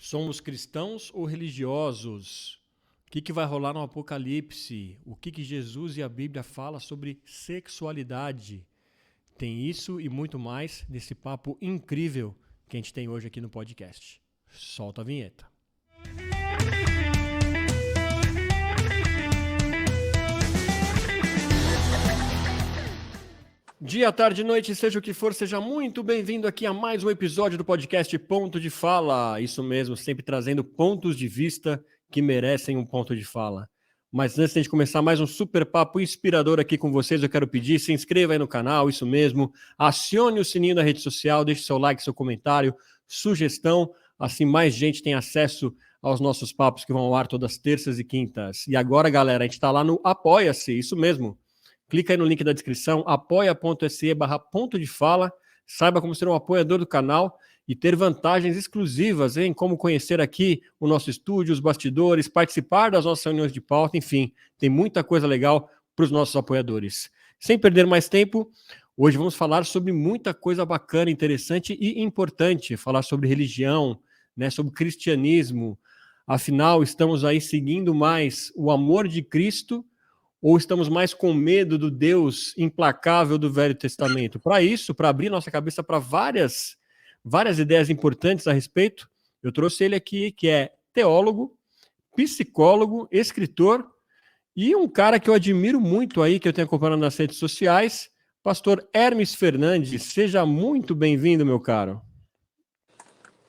Somos cristãos ou religiosos? O que vai rolar no Apocalipse? O que Jesus e a Bíblia fala sobre sexualidade? Tem isso e muito mais nesse papo incrível que a gente tem hoje aqui no podcast. Solta a vinheta. Dia, tarde, noite, seja o que for, seja muito bem-vindo aqui a mais um episódio do podcast Ponto de Fala. Isso mesmo, sempre trazendo pontos de vista que merecem um ponto de fala. Mas antes de a gente começar mais um super papo inspirador aqui com vocês, eu quero pedir, se inscreva aí no canal, isso mesmo, acione o sininho da rede social, deixe seu like, seu comentário, sugestão, assim mais gente tem acesso aos nossos papos que vão ao ar todas as terças e quintas. E agora, galera, a gente está lá no Apoia-se, isso mesmo. Clica aí no link da descrição, apoia.se/ponto de fala, saiba como ser um apoiador do canal e ter vantagens exclusivas, em como conhecer aqui o nosso estúdio, os bastidores, participar das nossas reuniões de pauta, enfim, tem muita coisa legal para os nossos apoiadores. Sem perder mais tempo, hoje vamos falar sobre muita coisa bacana, interessante e importante, falar sobre religião, né, sobre cristianismo. Afinal, estamos aí seguindo mais o amor de Cristo ou estamos mais com medo do Deus implacável do Velho Testamento? Para isso, para abrir nossa cabeça para várias ideias importantes a respeito, eu trouxe ele aqui, que é teólogo, psicólogo, escritor e um cara que eu admiro muito aí, que eu tenho acompanhado nas redes sociais, pastor Hermes Fernandes. Seja muito bem-vindo, meu caro.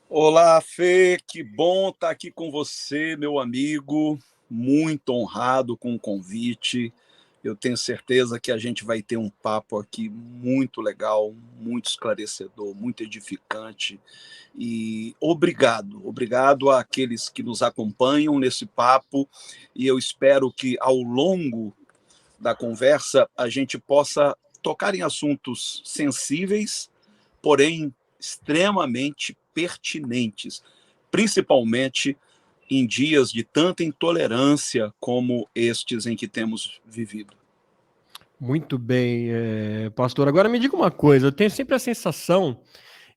Olá, Fê, que bom estar aqui com você, meu amigo. Muito honrado com o convite. Eu tenho certeza que a gente vai ter um papo aqui muito legal, muito esclarecedor, muito edificante. E obrigado àqueles que nos acompanham nesse papo. E eu espero que ao longo da conversa a gente possa tocar em assuntos sensíveis, porém extremamente pertinentes, principalmente em dias de tanta intolerância como estes em que temos vivido. Muito bem, pastor. Agora me diga uma coisa, eu tenho sempre a sensação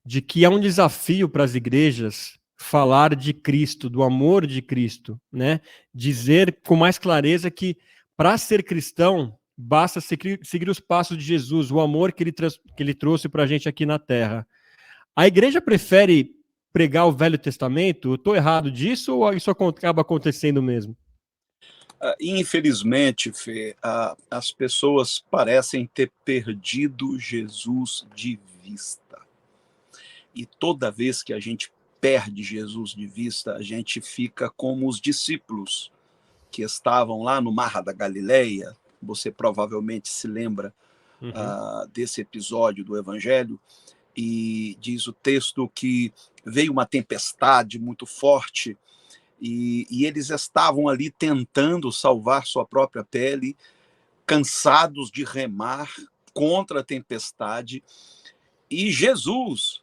de que é um desafio para as igrejas falar de Cristo, do amor de Cristo, né? Dizer com mais clareza que para ser cristão basta seguir os passos de Jesus, o amor que ele trouxe para a gente aqui na Terra. A igreja prefere pregar o Velho Testamento? Estou errado disso ou isso acaba acontecendo mesmo? Infelizmente, Fê, as pessoas parecem ter perdido Jesus de vista. E toda vez que a gente perde Jesus de vista, a gente fica como os discípulos que estavam lá no Mar da Galileia. Você provavelmente se lembra desse episódio do Evangelho, e diz o texto que veio uma tempestade muito forte e eles estavam ali tentando salvar sua própria pele, cansados de remar contra a tempestade, e Jesus,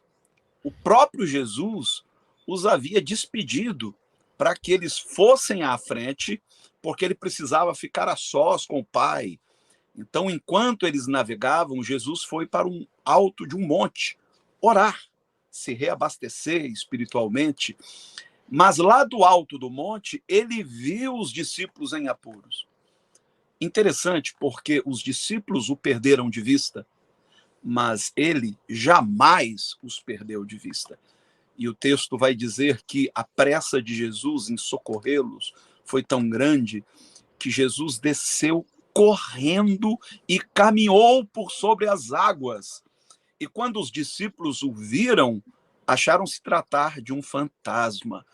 o próprio Jesus, os havia despedido para que eles fossem à frente, porque ele precisava ficar a sós com o Pai. Então, enquanto eles navegavam, Jesus foi para um alto de um monte orar, se reabastecer espiritualmente. Mas lá do alto do monte, ele viu os discípulos em apuros. Interessante, porque os discípulos o perderam de vista, mas ele jamais os perdeu de vista. E o texto vai dizer que a pressa de Jesus em socorrê-los foi tão grande que Jesus desceu correndo e caminhou por sobre as águas. E quando os discípulos o viram, acharam se tratar de um fantasma.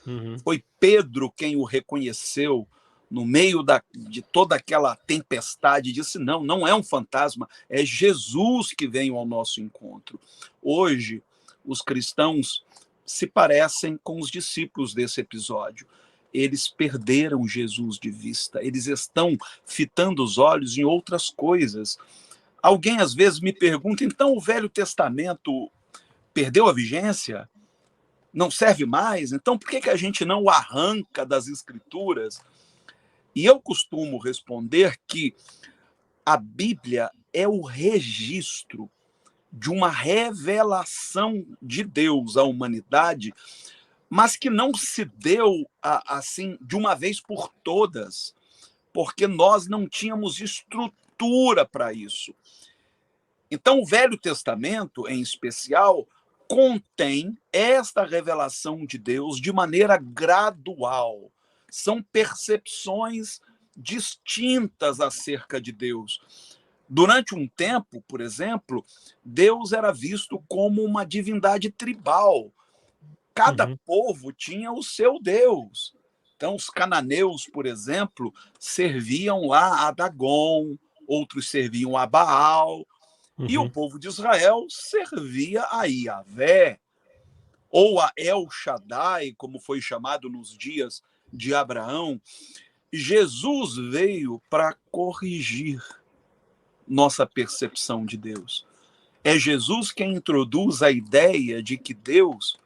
Foi Pedro quem o reconheceu no meio de toda aquela tempestade, e disse: não, não é um fantasma, é Jesus que vem ao nosso encontro. Hoje, os cristãos se parecem com os discípulos desse episódio. Eles perderam Jesus de vista, eles estão fitando os olhos em outras coisas. Alguém às vezes me pergunta: então o Velho Testamento perdeu a vigência? Não serve mais? Então por que a gente não o arranca das Escrituras? E eu costumo responder que a Bíblia é o registro de uma revelação de Deus à humanidade mas que não se deu assim de uma vez por todas, porque nós não tínhamos estrutura para isso. Então, o Velho Testamento, em especial, contém esta revelação de Deus de maneira gradual. São percepções distintas acerca de Deus. Durante um tempo, por exemplo, Deus era visto como uma divindade tribal. Cada povo tinha o seu Deus. Então, os cananeus, por exemplo, serviam lá a Dagon, outros serviam a Baal, e o povo de Israel servia a Iavé, ou a El Shaddai, como foi chamado nos dias de Abraão. Jesus veio para corrigir nossa percepção de Deus. É Jesus quem introduz a ideia de que Deus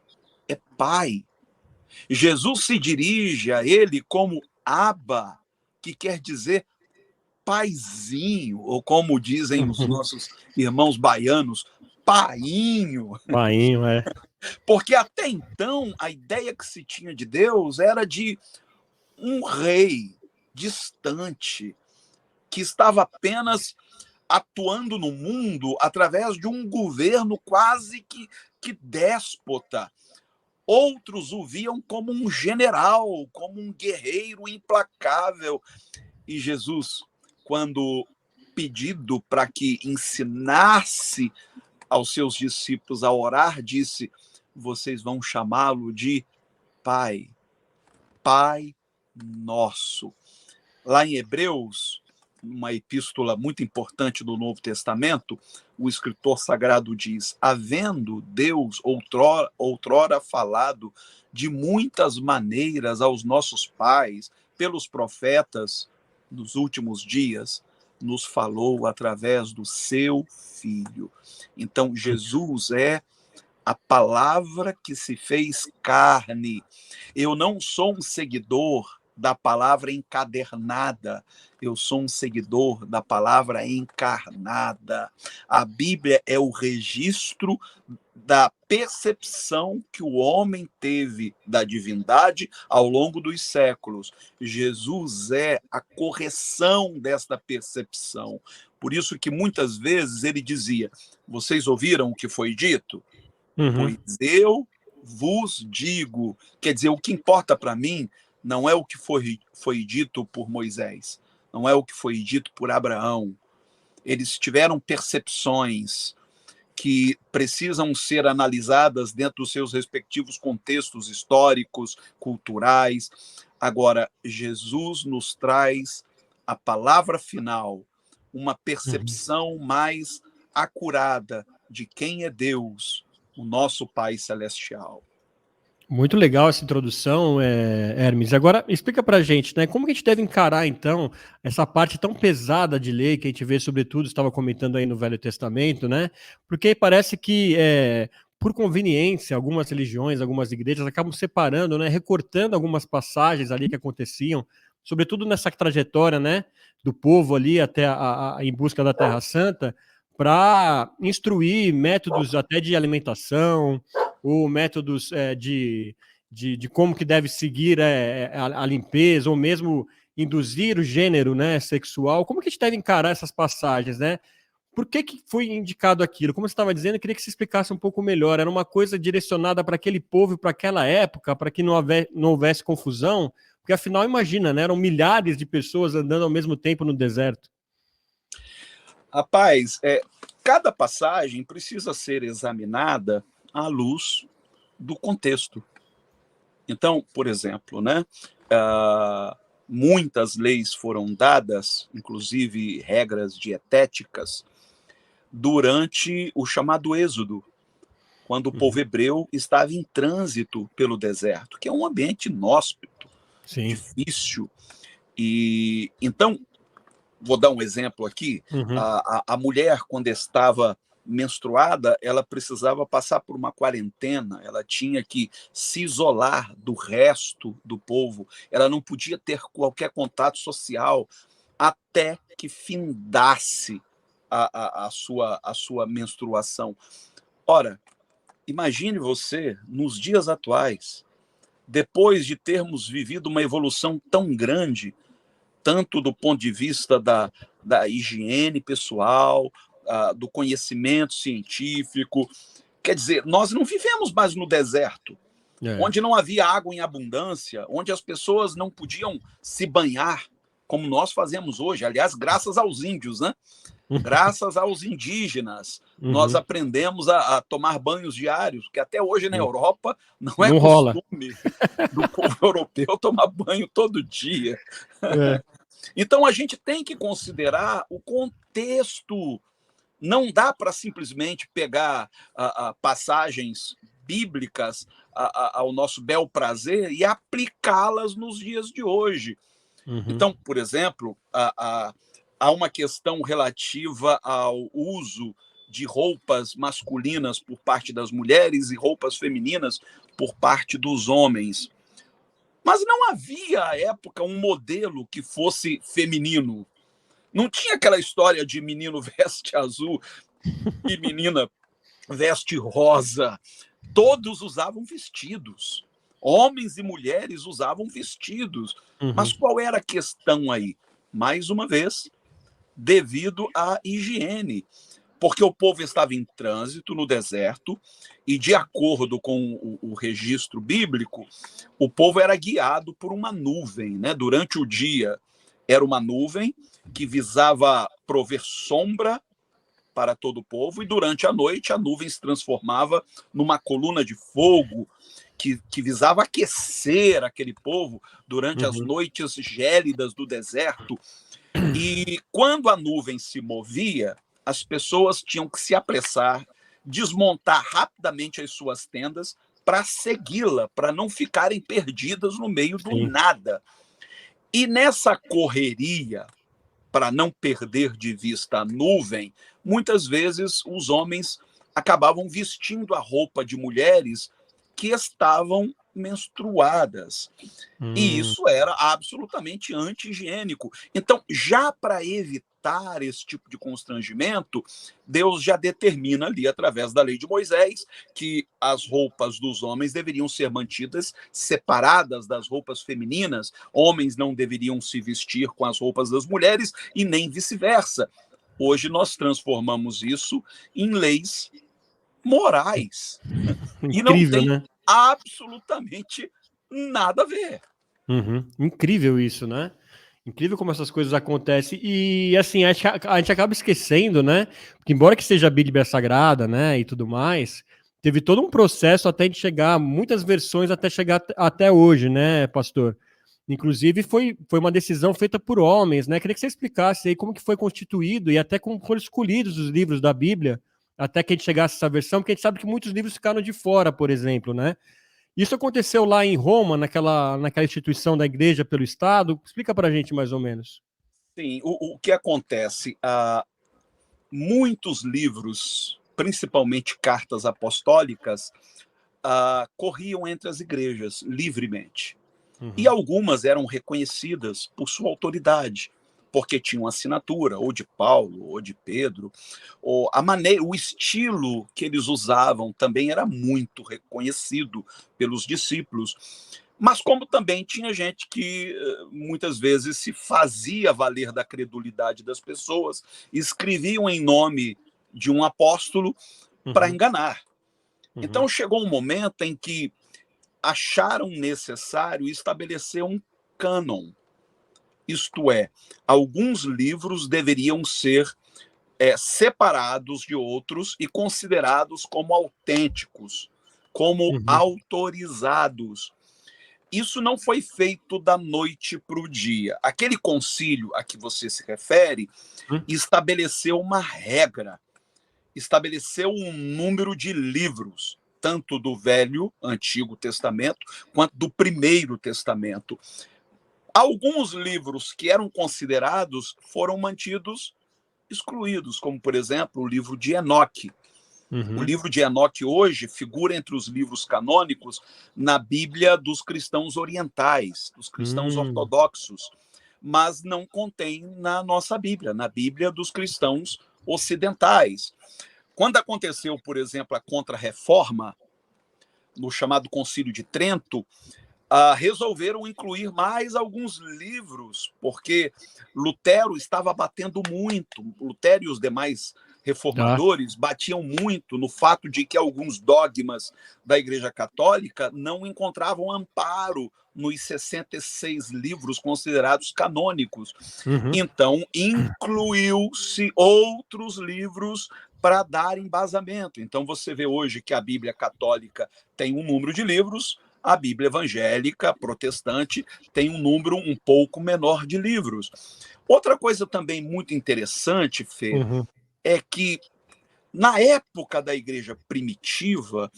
é Pai. Jesus se dirige a ele como Abba, que quer dizer paizinho, ou como dizem os nossos irmãos baianos, painho. Painho, é. Porque até então a ideia que se tinha de Deus era de um rei distante, que estava apenas atuando no mundo através de um governo quase que déspota. Outros o viam como um general, como um guerreiro implacável. E Jesus, quando pedido para que ensinasse aos seus discípulos a orar, disse: vocês vão chamá-lo de Pai, Pai Nosso. Lá em Hebreus, uma epístola muito importante do Novo Testamento, o escritor sagrado diz: havendo Deus outrora falado de muitas maneiras aos nossos pais, pelos profetas, nos últimos dias, nos falou através do seu Filho. Então, Jesus é a palavra que se fez carne. Eu não sou um seguidor da palavra encadernada, eu sou um seguidor da palavra encarnada. A Bíblia é o registro da percepção que o homem teve da divindade ao longo dos séculos. Jesus é a correção desta percepção. Por isso que muitas vezes ele dizia: vocês ouviram o que foi dito? Pois eu vos digo. Quer dizer, o que importa para mim não é o que foi dito por Moisés, não é o que foi dito por Abraão. Eles tiveram percepções que precisam ser analisadas dentro dos seus respectivos contextos históricos, culturais. Agora, Jesus nos traz a palavra final, uma percepção mais acurada de quem é Deus, o nosso Pai Celestial. Muito legal essa introdução, Hermes. Agora, explica pra gente, né, como que a gente deve encarar, então, essa parte tão pesada de lei que a gente vê, sobretudo, estava comentando aí no Velho Testamento, né? Porque parece que, por conveniência, algumas religiões, algumas igrejas acabam separando, né, recortando algumas passagens ali que aconteciam, sobretudo nessa trajetória, né, do povo ali até em busca da Terra Santa, para instruir métodos até de alimentação, ou métodos de como que deve seguir a limpeza, ou mesmo induzir o gênero, né, sexual. Como que a gente deve encarar essas passagens, né? Por que foi indicado aquilo? Como você estava dizendo, eu queria que você explicasse um pouco melhor. Era uma coisa direcionada para aquele povo, para aquela época, para que não houvesse confusão? Porque, afinal, imagina, né, eram milhares de pessoas andando ao mesmo tempo no deserto. Rapaz, cada passagem precisa ser examinada à luz do contexto. Então, por exemplo, né, muitas leis foram dadas, inclusive regras dietéticas, durante o chamado Êxodo, quando o povo hebreu estava em trânsito pelo deserto, que é um ambiente inóspito, Sim. difícil. E então, vou dar um exemplo aqui, a mulher, quando estava menstruada, ela precisava passar por uma quarentena, ela tinha que se isolar do resto do povo, ela não podia ter qualquer contato social até que findasse a sua menstruação. Ora, imagine você, nos dias atuais, depois de termos vivido uma evolução tão grande, tanto do ponto de vista da higiene pessoal, do conhecimento científico. Quer dizer, nós não vivemos mais no deserto, onde não havia água em abundância, onde as pessoas não podiam se banhar, como nós fazemos hoje. Aliás, graças aos índios, né? Graças aos indígenas, nós aprendemos a tomar banhos diários, que até hoje na Europa não é costume do povo europeu tomar banho todo dia. Então, a gente tem que considerar o contexto. Não dá para simplesmente pegar passagens bíblicas ao nosso bel prazer e aplicá-las nos dias de hoje. Então, por exemplo, há uma questão relativa ao uso de roupas masculinas por parte das mulheres e roupas femininas por parte dos homens. Mas não havia, à época, um modelo que fosse feminino. Não tinha aquela história de menino veste azul e menina veste rosa. Todos usavam vestidos. Homens e mulheres usavam vestidos. Mas qual era a questão aí? Mais uma vez, devido à higiene. Porque o povo estava em trânsito no deserto e, de acordo com o registro bíblico, o povo era guiado por uma nuvem, né? Durante o dia era uma nuvem que visava prover sombra para todo o povo, e durante a noite a nuvem se transformava numa coluna de fogo que visava aquecer aquele povo durante as noites gélidas do deserto. E quando a nuvem se movia, as pessoas tinham que se apressar, desmontar rapidamente as suas tendas para segui-la, para não ficarem perdidas no meio do nada. E nessa correria, para não perder de vista a nuvem, muitas vezes os homens acabavam vestindo a roupa de mulheres que estavam menstruadas. E isso era absolutamente anti-higiênico. Então, já para evitar esse tipo de constrangimento, Deus já determina ali, através da lei de Moisés, que as roupas dos homens deveriam ser mantidas separadas das roupas femininas, homens não deveriam se vestir com as roupas das mulheres e nem vice-versa. Hoje nós transformamos isso em leis morais. Incrível, e não tem né? absolutamente nada a ver. Incrível isso, né? Incrível como essas coisas acontecem. E assim, a gente acaba esquecendo, né? Porque embora que seja a Bíblia Sagrada, né? E tudo mais, teve todo um processo até de chegar, muitas versões até chegar até hoje, né, pastor? Inclusive foi uma decisão feita por homens, né? Queria que você explicasse aí como que foi constituído e até como foram escolhidos os livros da Bíblia até que a gente chegasse a essa versão, porque a gente sabe que muitos livros ficaram de fora, por exemplo, né? Isso aconteceu lá em Roma, naquela instituição da igreja pelo Estado? Explica para a gente mais ou menos. Sim, o que acontece? Muitos livros, principalmente cartas apostólicas, corriam entre as igrejas livremente. E algumas eram reconhecidas por sua autoridade, porque tinham assinatura, ou de Paulo, ou de Pedro, ou o estilo que eles usavam também era muito reconhecido pelos discípulos. Mas como também tinha gente que muitas vezes se fazia valer da credulidade das pessoas, escreviam em nome de um apóstolo para enganar. Então chegou um momento em que acharam necessário estabelecer um cânon. Isto é, alguns livros deveriam ser separados de outros e considerados como autênticos, como autorizados. Isso não foi feito da noite para o dia. Aquele concílio a que você se refere estabeleceu uma regra, estabeleceu um número de livros, tanto do Velho, Antigo Testamento, quanto do Primeiro Testamento. Alguns livros que eram considerados foram mantidos excluídos, como, por exemplo, o livro de Enoque. O livro de Enoque hoje figura entre os livros canônicos na Bíblia dos cristãos orientais, dos cristãos ortodoxos, mas não contém na nossa Bíblia, na Bíblia dos cristãos ocidentais. Quando aconteceu, por exemplo, a Contra-Reforma, no chamado Concílio de Trento, resolveram incluir mais alguns livros, porque Lutero estava batendo muito. Lutero e os demais reformadores batiam muito no fato de que alguns dogmas da Igreja Católica não encontravam amparo nos 66 livros considerados canônicos. Então, incluiu-se outros livros para dar embasamento. Então, você vê hoje que a Bíblia Católica tem um número de livros, a Bíblia evangélica, protestante, tem um número um pouco menor de livros. Outra coisa também muito interessante, Fê, é que na época da igreja primitiva,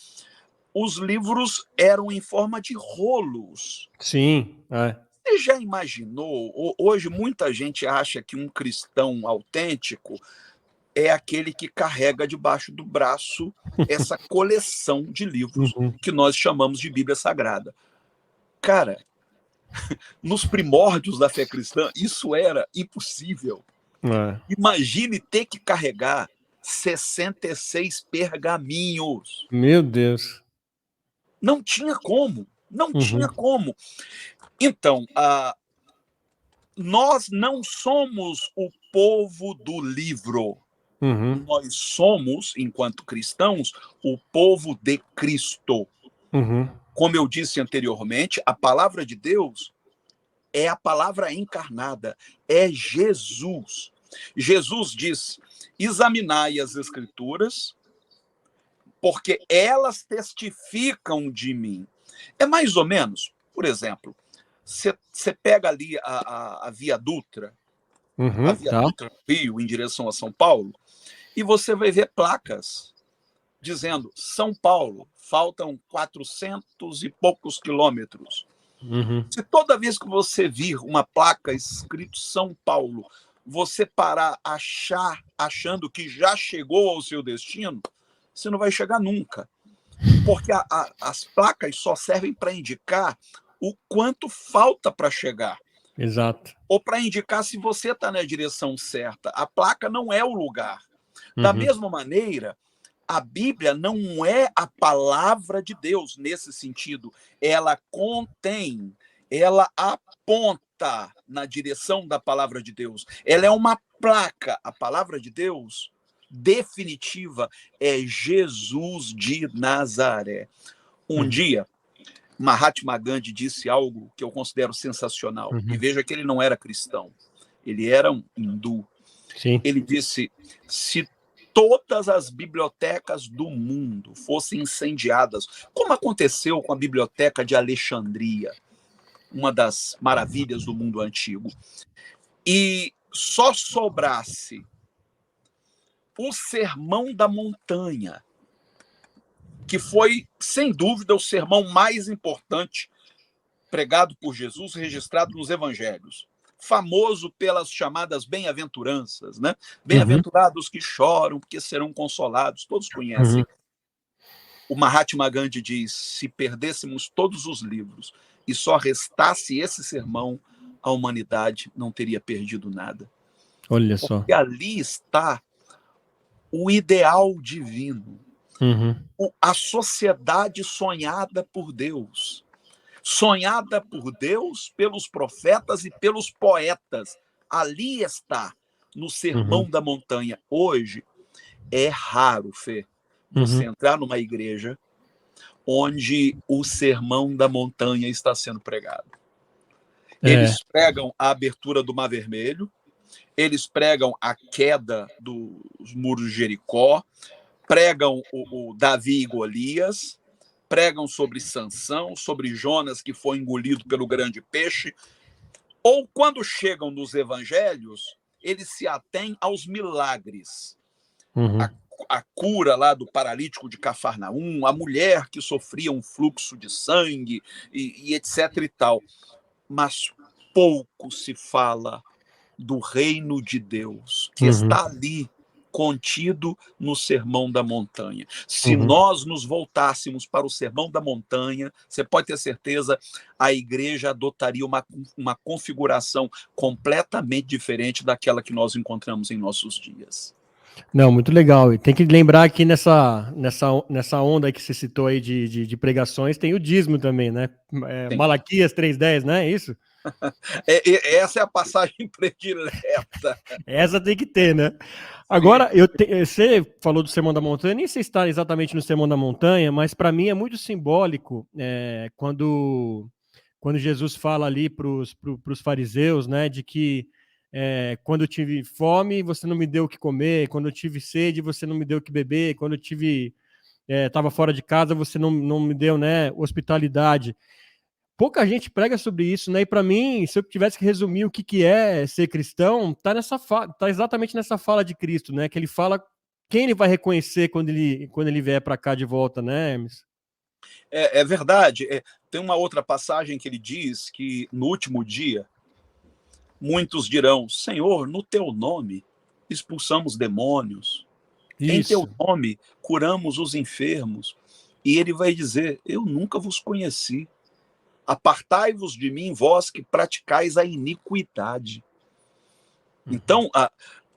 os livros eram em forma de rolos. Sim, Você já imaginou? Hoje muita gente acha que um cristão autêntico é aquele que carrega debaixo do braço essa coleção de livros que nós chamamos de Bíblia Sagrada. Cara, nos primórdios da fé cristã, isso era impossível. Imagine ter que carregar 66 pergaminhos. Meu Deus. Não tinha como. Não tinha como. Então, nós não somos o povo do livro. Nós somos, enquanto cristãos, o povo de Cristo. Como eu disse anteriormente, a palavra de Deus é a palavra encarnada, é Jesus. Jesus diz: examinai as Escrituras, porque elas testificam de mim. É mais ou menos, por exemplo, você pega ali a Via Dutra, a Via Dutra do Rio, em direção a São Paulo, e você vai ver placas dizendo São Paulo, faltam 400 e poucos quilômetros. Se toda vez que você vir uma placa escrito São Paulo, você parar achando que já chegou ao seu destino, você não vai chegar nunca. Porque as placas só servem para indicar o quanto falta para chegar. Exato. Ou para indicar se você está na direção certa. A placa não é o lugar. Da mesma maneira, a Bíblia não é a palavra de Deus nesse sentido. Ela contém, ela aponta na direção da palavra de Deus. Ela é uma placa. A palavra de Deus definitiva é Jesus de Nazaré. Um dia, Mahatma Gandhi disse algo que eu considero sensacional. E veja que ele não era cristão. Ele era um hindu. Sim. Ele disse: se todas as bibliotecas do mundo fossem incendiadas, como aconteceu com a biblioteca de Alexandria, uma das maravilhas do mundo antigo, e só sobrasse o Sermão da Montanha, que foi, sem dúvida, o sermão mais importante pregado por Jesus, registrado nos evangelhos, famoso pelas chamadas bem-aventuranças, né? Bem-aventurados que choram, porque serão consolados, todos conhecem. O Mahatma Gandhi diz: se perdêssemos todos os livros e só restasse esse sermão, a humanidade não teria perdido nada. Olha só. Porque ali está o ideal divino, a sociedade sonhada por Deus. Sonhada por Deus, pelos profetas e pelos poetas. Ali está, no Sermão da Montanha. Hoje, é raro, Fê, você entrar numa igreja onde o Sermão da Montanha está sendo pregado. Eles pregam a abertura do Mar Vermelho, eles pregam a queda dos muros de Jericó, pregam o Davi e Golias, pregam sobre Sansão, sobre Jonas, que foi engolido pelo grande peixe. Ou, quando chegam nos evangelhos, eles se atêm aos milagres. A cura lá do paralítico de Cafarnaum, a mulher que sofria um fluxo de sangue, e etc. e tal. Mas pouco se fala do reino de Deus, que está ali, contido no Sermão da Montanha. Se nós nos voltássemos para o Sermão da Montanha, você pode ter certeza, a igreja adotaria uma configuração completamente diferente daquela que nós encontramos em nossos dias. Não, muito legal. E tem que lembrar que nessa onda aí que você citou aí de pregações, tem o dízimo também, né? Tem. Malaquias 3:10, né? É isso? Essa é a passagem predileta. Essa tem que ter, né? Sim. Agora, você falou do Sermão da Montanha, nem sei se está exatamente no Sermão da Montanha, mas para mim é muito simbólico quando Jesus fala ali para os fariseus, né, de que quando eu tive fome, você não me deu o que comer, quando eu tive sede, você não me deu o que beber, quando eu estava fora de casa, você não me deu, né, hospitalidade. Pouca gente prega sobre isso, né? E para mim, se eu tivesse que resumir o que é ser cristão, tá exatamente nessa fala de Cristo, né? Que ele fala quem ele vai reconhecer quando ele vier para cá de volta, né, Hermes? É verdade. Tem uma outra passagem que ele diz que no último dia, muitos dirão: Senhor, no teu nome expulsamos demônios, em teu Isso. nome curamos os enfermos. E ele vai dizer: eu nunca vos conheci. Apartai-vos de mim, vós que praticais a iniquidade. Uhum. Então,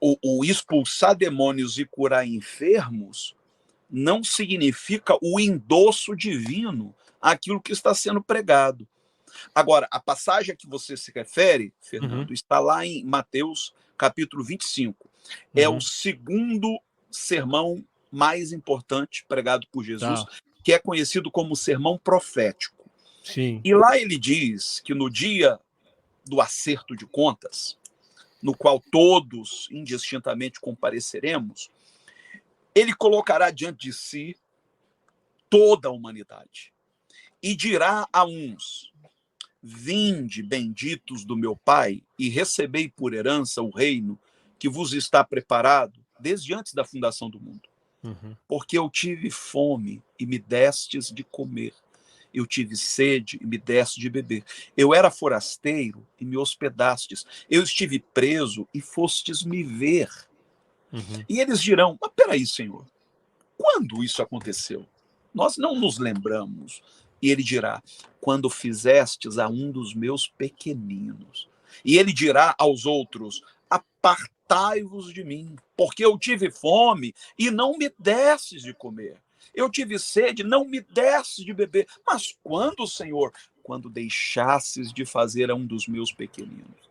o expulsar demônios e curar enfermos não significa o endosso divino àquilo que está sendo pregado. Agora, a passagem a que você se refere, Uhum. Fernando, está lá em Mateus capítulo 25. É o Uhum. segundo sermão mais importante pregado por Jesus, Tá. que é conhecido como sermão profético. Sim. E lá ele diz que no dia do acerto de contas, no qual todos indistintamente compareceremos, ele colocará diante de si toda a humanidade e dirá a uns: vinde, benditos do meu Pai, e recebei por herança o reino que vos está preparado desde antes da fundação do mundo. Uhum. Porque eu tive fome e me destes de comer. Eu tive sede e me deste de beber. Eu era forasteiro e me hospedastes. Eu estive preso e fostes me ver. Uhum. E eles dirão: mas peraí, Senhor, quando isso aconteceu? Nós não nos lembramos. E ele dirá: quando fizestes a um dos meus pequeninos. E ele dirá aos outros: apartai-vos de mim, porque eu tive fome e não me destes de comer. Eu tive sede, não me destes de beber. Mas quando, Senhor? Quando deixasses de fazer a um dos meus pequeninos.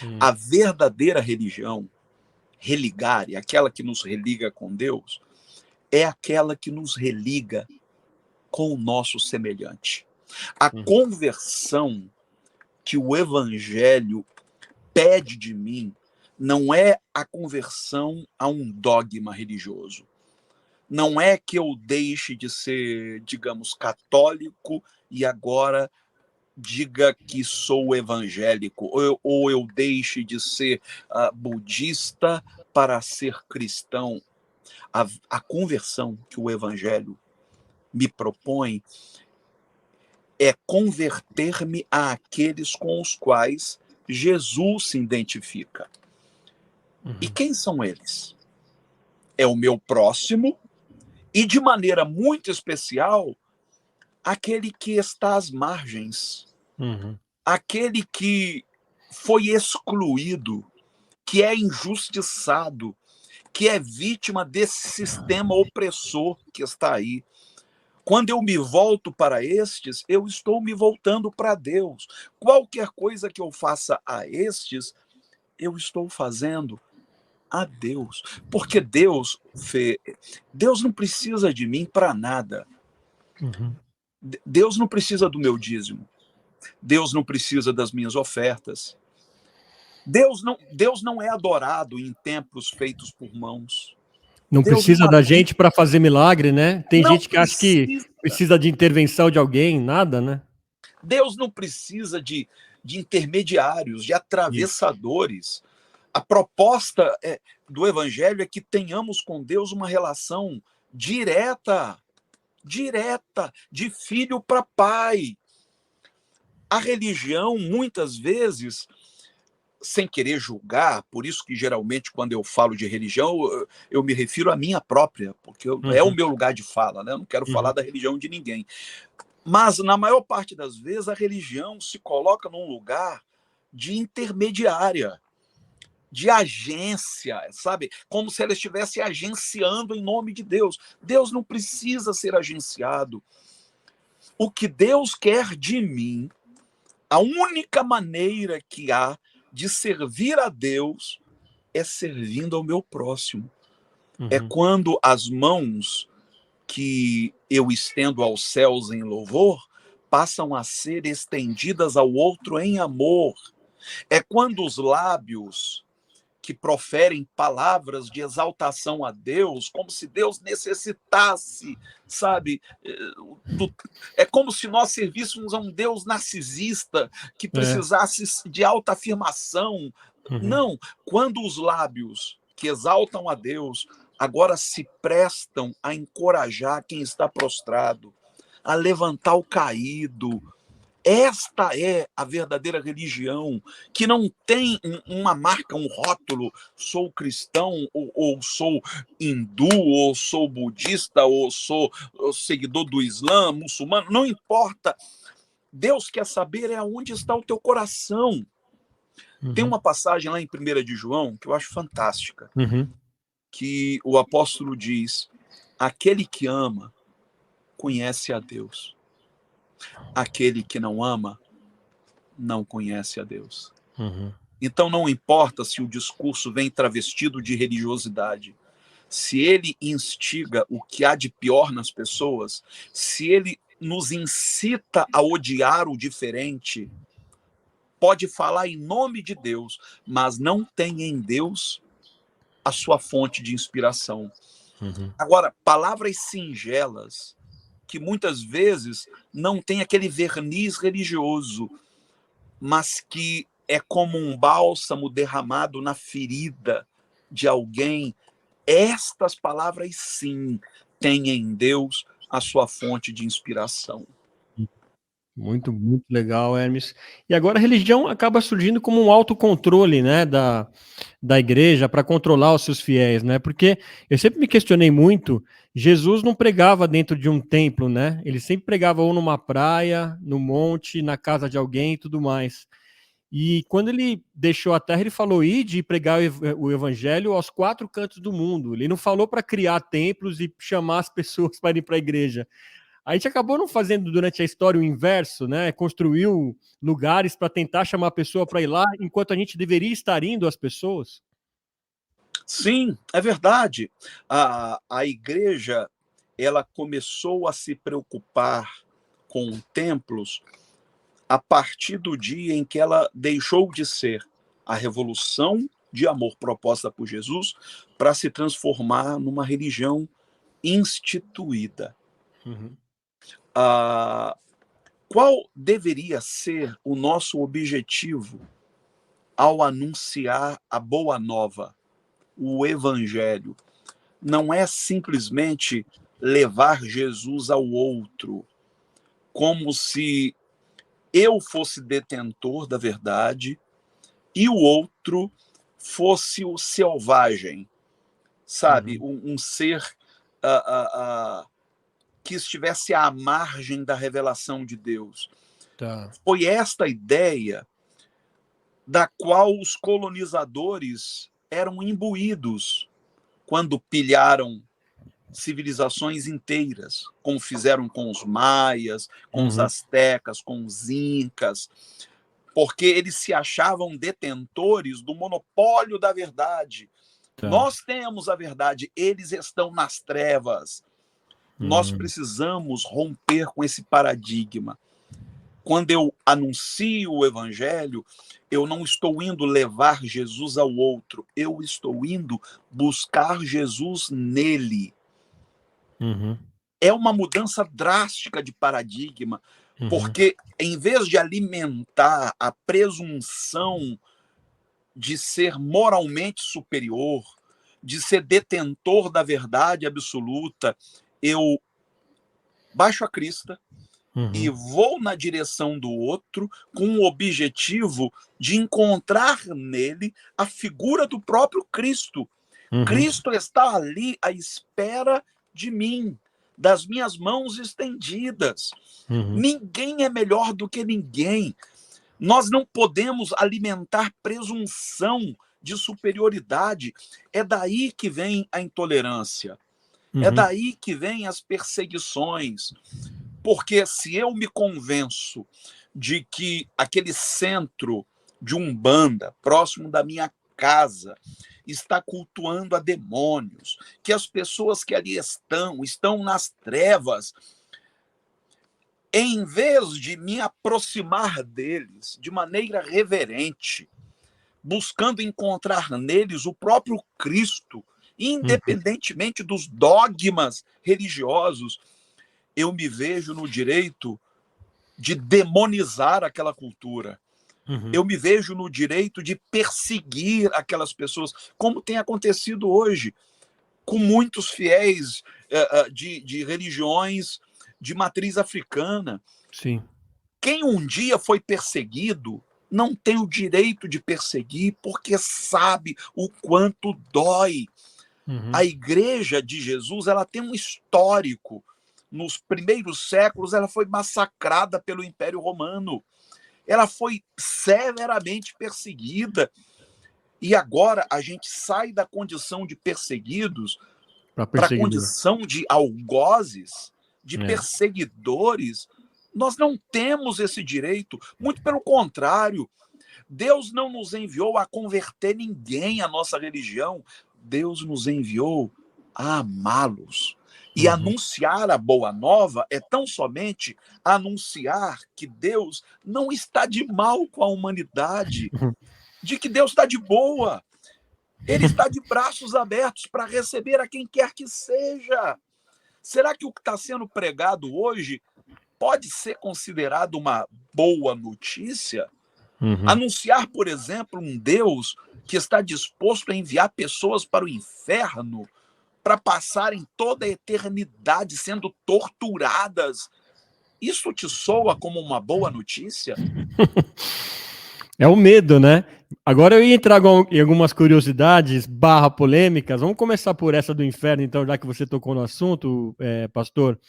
Uhum. A verdadeira religião, religar, aquela que nos religa com Deus, é aquela que nos religa com o nosso semelhante. A Uhum. conversão que o evangelho pede de mim não é a conversão a um dogma religioso. Não é que eu deixe de ser, digamos, católico e agora diga que sou evangélico, ou eu deixe de ser budista para ser cristão. A conversão que o evangelho me propõe é converter-me àqueles com os quais Jesus se identifica. E Uhum. quem são eles? É o meu próximo e, de maneira muito especial, aquele que está às margens, Uhum. aquele que foi excluído, que é injustiçado, que é vítima desse sistema opressor que está aí. Quando eu me volto para estes, eu estou me voltando para Deus. Qualquer coisa que eu faça a estes, eu estou fazendo a Deus. Porque Deus não precisa de mim para nada. Uhum. Deus não precisa do meu dízimo. Deus não precisa das minhas ofertas. Deus não é adorado em templos feitos por mãos. Não Deus não precisa da gente habita, para fazer milagre, né? Tem não gente que acha que precisa. precisa de intervenção de alguém, nada, né? Deus não precisa de intermediários, de Isso. atravessadores. A proposta do Evangelho é que tenhamos com Deus uma relação direta, direta, de filho para pai. A religião, muitas vezes, sem querer julgar, por isso que geralmente quando eu falo de religião, eu me refiro à minha própria, porque é o Uhum. meu lugar de fala, né? Eu não quero falar Uhum. da religião de ninguém. Mas, na maior parte das vezes, a religião se coloca num lugar de intermediária, de agência, sabe? Como se ela estivesse agenciando em nome de Deus. Deus não precisa ser agenciado. O que Deus quer de mim, a única maneira que há de servir a Deus é servindo ao meu próximo. É quando as mãos que eu estendo aos céus em louvor passam a ser estendidas ao outro em amor. É quando os lábios que proferem palavras de exaltação a Deus, como se Deus necessitasse, sabe? É como se nós servíssemos a um Deus narcisista que precisasse de autoafirmação. Não, quando os lábios que exaltam a Deus agora se prestam a encorajar quem está prostrado, a levantar o caído. Esta é a verdadeira religião, que não tem uma marca, um rótulo, sou cristão, ou sou hindu, ou sou budista, ou sou seguidor do Islã, muçulmano, não importa. Deus quer saber aonde está o teu coração. Tem uma passagem lá em 1 de João, que eu acho fantástica, que o apóstolo diz, aquele que ama, conhece a Deus. Aquele que não ama, não conhece a Deus. Então não importa se o discurso vem travestido de religiosidade, se ele instiga o que há de pior nas pessoas, se ele nos incita a odiar o diferente, pode falar em nome de Deus, mas não tem em Deus a sua fonte de inspiração. Agora, palavras singelas, que muitas vezes não tem aquele verniz religioso, mas que é como um bálsamo derramado na ferida de alguém. Estas palavras, sim, têm em Deus a sua fonte de inspiração. Muito, muito legal, Hermes. E agora a religião acaba surgindo como um autocontrole, né, da igreja para controlar os seus fiéis, né? Porque eu sempre me questionei muito, Jesus não pregava dentro de um templo, né? Ele sempre pregava ou numa praia, no monte, na casa de alguém e tudo mais. E quando ele deixou a terra, ele falou, ide pregar o evangelho aos 4 cantos do mundo. Ele não falou para criar templos e chamar as pessoas para ir para a igreja. A gente acabou não fazendo durante a história o inverso, né? Construiu lugares para tentar chamar a pessoa para ir lá, enquanto a gente deveria estar indo às pessoas. Sim, é verdade. A igreja, ela começou a se preocupar com templos a partir do dia em que ela deixou de ser a revolução de amor proposta por Jesus para se transformar numa religião instituída. Qual deveria ser o nosso objetivo ao anunciar a boa nova, o evangelho? Não é simplesmente levar Jesus ao outro, como se eu fosse detentor da verdade e o outro fosse o selvagem, sabe? Um ser que estivesse à margem da revelação de Deus. Tá. Foi esta ideia da qual os colonizadores eram imbuídos quando pilharam civilizações inteiras, como fizeram com os maias, com os astecas, com os incas, porque eles se achavam detentores do monopólio da verdade. Tá. Nós temos a verdade, eles estão nas trevas. Nós precisamos romper com esse paradigma. Quando eu anuncio o evangelho, eu não estou indo levar Jesus ao outro, eu estou indo buscar Jesus nele. É uma mudança drástica de paradigma, porque em vez de alimentar a presunção de ser moralmente superior, de ser detentor da verdade absoluta, eu baixo a crista e vou na direção do outro com o objetivo de encontrar nele a figura do próprio Cristo. Cristo está ali à espera de mim, das minhas mãos estendidas. Ninguém é melhor do que ninguém. Nós não podemos alimentar presunção de superioridade. É daí que vem a intolerância. É Uhum. daí que vem as perseguições. Porque se eu me convenço de que aquele centro de Umbanda, próximo da minha casa, está cultuando a demônios, que as pessoas que ali estão nas trevas, em vez de me aproximar deles de maneira reverente, buscando encontrar neles o próprio Cristo, Uhum. independentemente dos dogmas religiosos, eu me vejo no direito de demonizar aquela cultura. Uhum. Eu me vejo no direito de perseguir aquelas pessoas, como tem acontecido hoje, com muitos fiéis de religiões de matriz africana. Sim. Quem um dia foi perseguido não tem o direito de perseguir, porque sabe o quanto dói. A Uhum. igreja de Jesus, ela tem um histórico. Nos primeiros séculos, ela foi massacrada pelo Império Romano. Ela foi severamente perseguida. E agora a gente sai da condição de perseguidos Para para a perseguidor. condição de algozes, de É. perseguidores. Nós não temos esse direito, muito pelo contrário. Deus não nos enviou a converter ninguém à nossa religião. Deus nos enviou a amá-los. E Uhum. anunciar a boa nova é tão somente anunciar que Deus não está de mal com a humanidade, de que Deus está de boa. Ele está de braços abertos para receber a quem quer que seja. Será que o que está sendo pregado hoje pode ser considerado uma boa notícia? Uhum. Anunciar, por exemplo, um Deus que está disposto a enviar pessoas para o inferno para passarem toda a eternidade sendo torturadas. Isso te soa como uma boa notícia? É o medo, né? Agora eu ia entrar em algumas curiosidades barra polêmicas. Vamos começar por essa do inferno, então, já que você tocou no assunto, pastor.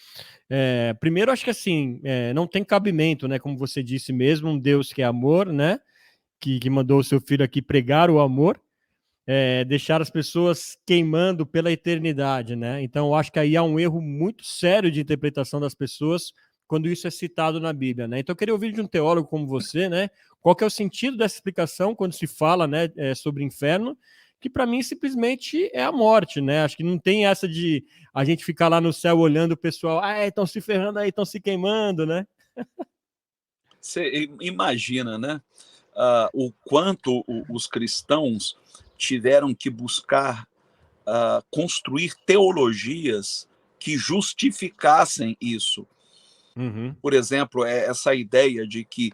Primeiro, acho que assim, não tem cabimento, né? Como você disse mesmo, um Deus que é amor, né? Que mandou o seu filho aqui pregar o amor, deixar as pessoas queimando pela eternidade, né? Então, eu acho que aí há um erro muito sério de interpretação das pessoas quando isso é citado na Bíblia, né? Então, eu queria ouvir de um teólogo como você, né? Qual que é o sentido dessa explicação quando se fala, né, sobre inferno? Que para mim simplesmente é a morte, né? Acho que não tem essa de a gente ficar lá no céu olhando o pessoal, estão se ferrando aí, estão se queimando, né? Você imagina, né? O quanto os cristãos tiveram que buscar construir teologias que justificassem isso. Uhum. Por exemplo, essa ideia de que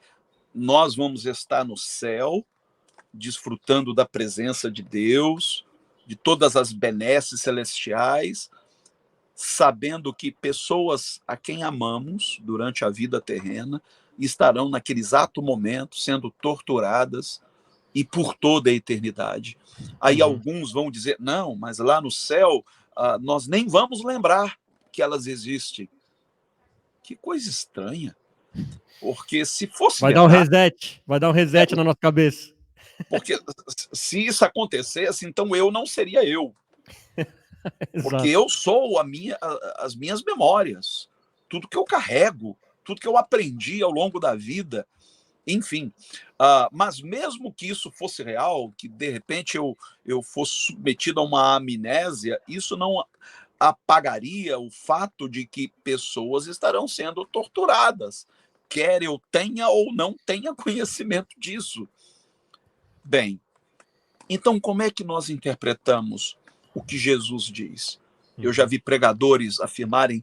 nós vamos estar no céu, desfrutando da presença de Deus, de todas as benesses celestiais, sabendo que pessoas a quem amamos durante a vida terrena estarão naquele exato momento sendo torturadas e por toda a eternidade. Aí Uhum. alguns vão dizer, não, mas lá no céu nós nem vamos lembrar que elas existem. Que coisa estranha, porque se fosse verdade, Vai dar um é, reset na nossa cabeça. porque se isso acontecesse, então eu não seria eu, porque Exato. eu sou as minhas memórias, tudo que eu carrego, tudo que eu aprendi ao longo da vida, enfim. Mas mesmo que isso fosse real, que de repente eu fosse submetido a uma amnésia, isso não apagaria o fato de que pessoas estarão sendo torturadas, quer eu tenha ou não tenha conhecimento disso. Bem, então como é que nós interpretamos o que Jesus diz? Eu já Uhum. vi pregadores afirmarem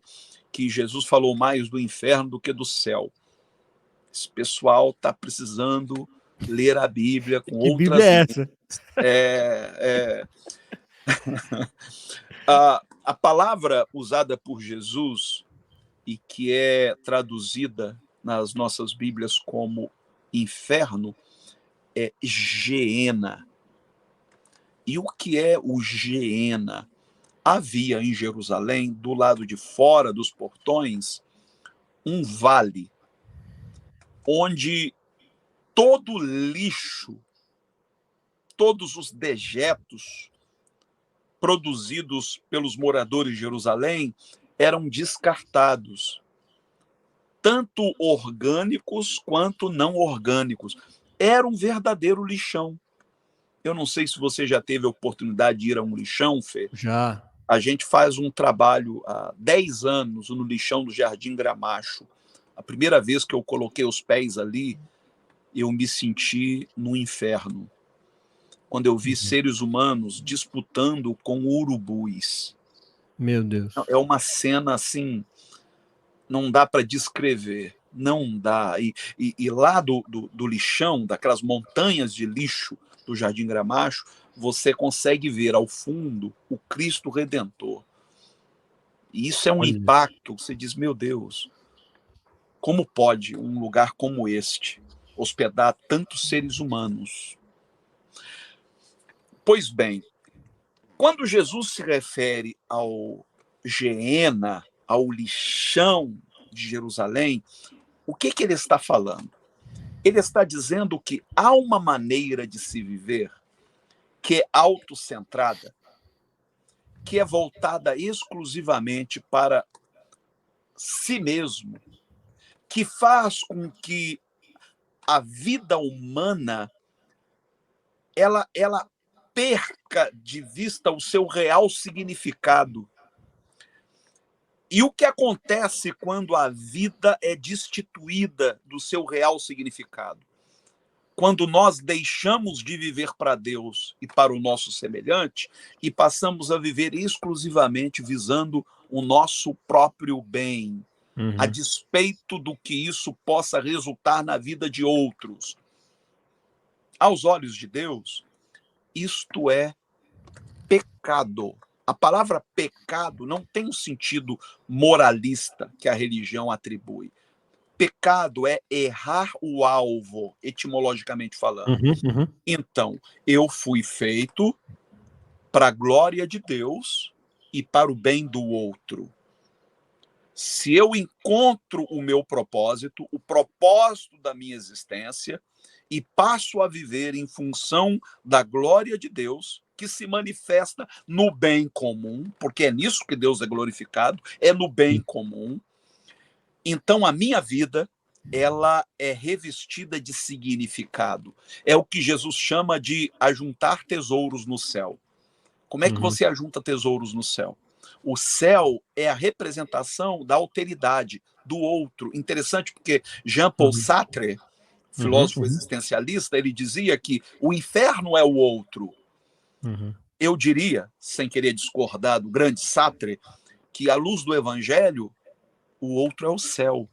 que Jesus falou mais do inferno do que do céu. Esse pessoal está precisando ler a Bíblia com Que Bíblia outras é lentes. essa? A palavra usada por Jesus e que é traduzida nas nossas Bíblias como inferno é Geena. E o que é o Geena? Havia em Jerusalém, do lado de fora dos portões, um vale onde todo lixo, todos os dejetos produzidos pelos moradores de Jerusalém eram descartados, tanto orgânicos quanto não orgânicos. Era um verdadeiro lixão. Eu não sei se você já teve a oportunidade de ir a um lixão, Fê. Já. A gente faz um trabalho há 10 anos no lixão do Jardim Gramacho. A primeira vez que eu coloquei os pés ali, eu me senti no inferno. Quando eu vi seres humanos disputando com urubus. Meu Deus. É uma cena assim, não dá para descrever, não dá. E lá do lixão, daquelas montanhas de lixo do Jardim Gramacho, você consegue ver ao fundo o Cristo Redentor. E isso é um impacto, você diz, meu Deus, como pode um lugar como este hospedar tantos seres humanos? Pois bem, quando Jesus se refere ao Geena, ao lixão de Jerusalém, o que ele está falando? Ele está dizendo que há uma maneira de se viver que é autocentrada, que é voltada exclusivamente para si mesmo, que faz com que a vida humana ela perca de vista o seu real significado. E o que acontece quando a vida é destituída do seu real significado? Quando nós deixamos de viver para Deus e para o nosso semelhante e passamos a viver exclusivamente visando o nosso próprio bem, a despeito do que isso possa resultar na vida de outros. Aos olhos de Deus, isto é pecado. A palavra pecado não tem um sentido moralista que a religião atribui. Pecado é errar o alvo, etimologicamente falando. Então, eu fui feito para a glória de Deus e para o bem do outro. Se eu encontro o meu propósito, o propósito da minha existência, e passo a viver em função da glória de Deus, que se manifesta no bem comum, porque é nisso que Deus é glorificado, é no bem comum. Então, a minha vida, ela é revestida de significado. É o que Jesus chama de ajuntar tesouros no céu. Como é que você ajunta tesouros no céu? O céu é a representação da alteridade, do outro. Interessante porque Jean-Paul Sartre, filósofo existencialista, ele dizia que o inferno é o outro. Eu diria, sem querer discordar do grande Sartre, que à luz do evangelho, o outro é o céu.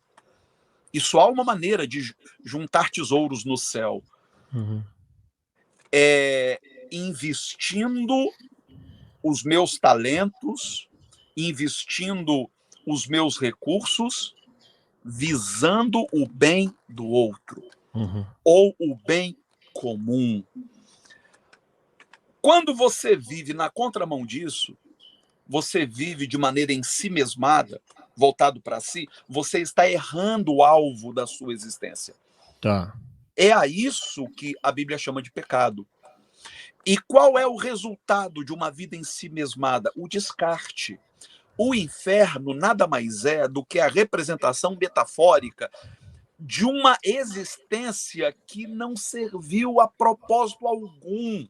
E só há uma maneira de juntar tesouros no céu. É investindo os meus talentos, investindo os meus recursos, visando o bem do outro, ou o bem comum. Quando você vive na contramão disso, você vive de maneira ensimesmada, voltado para si, você está errando o alvo da sua existência. Tá. É a isso que a Bíblia chama de pecado. E qual é o resultado de uma vida ensimesmada? O descarte. O inferno nada mais é do que a representação metafórica de uma existência que não serviu a propósito algum.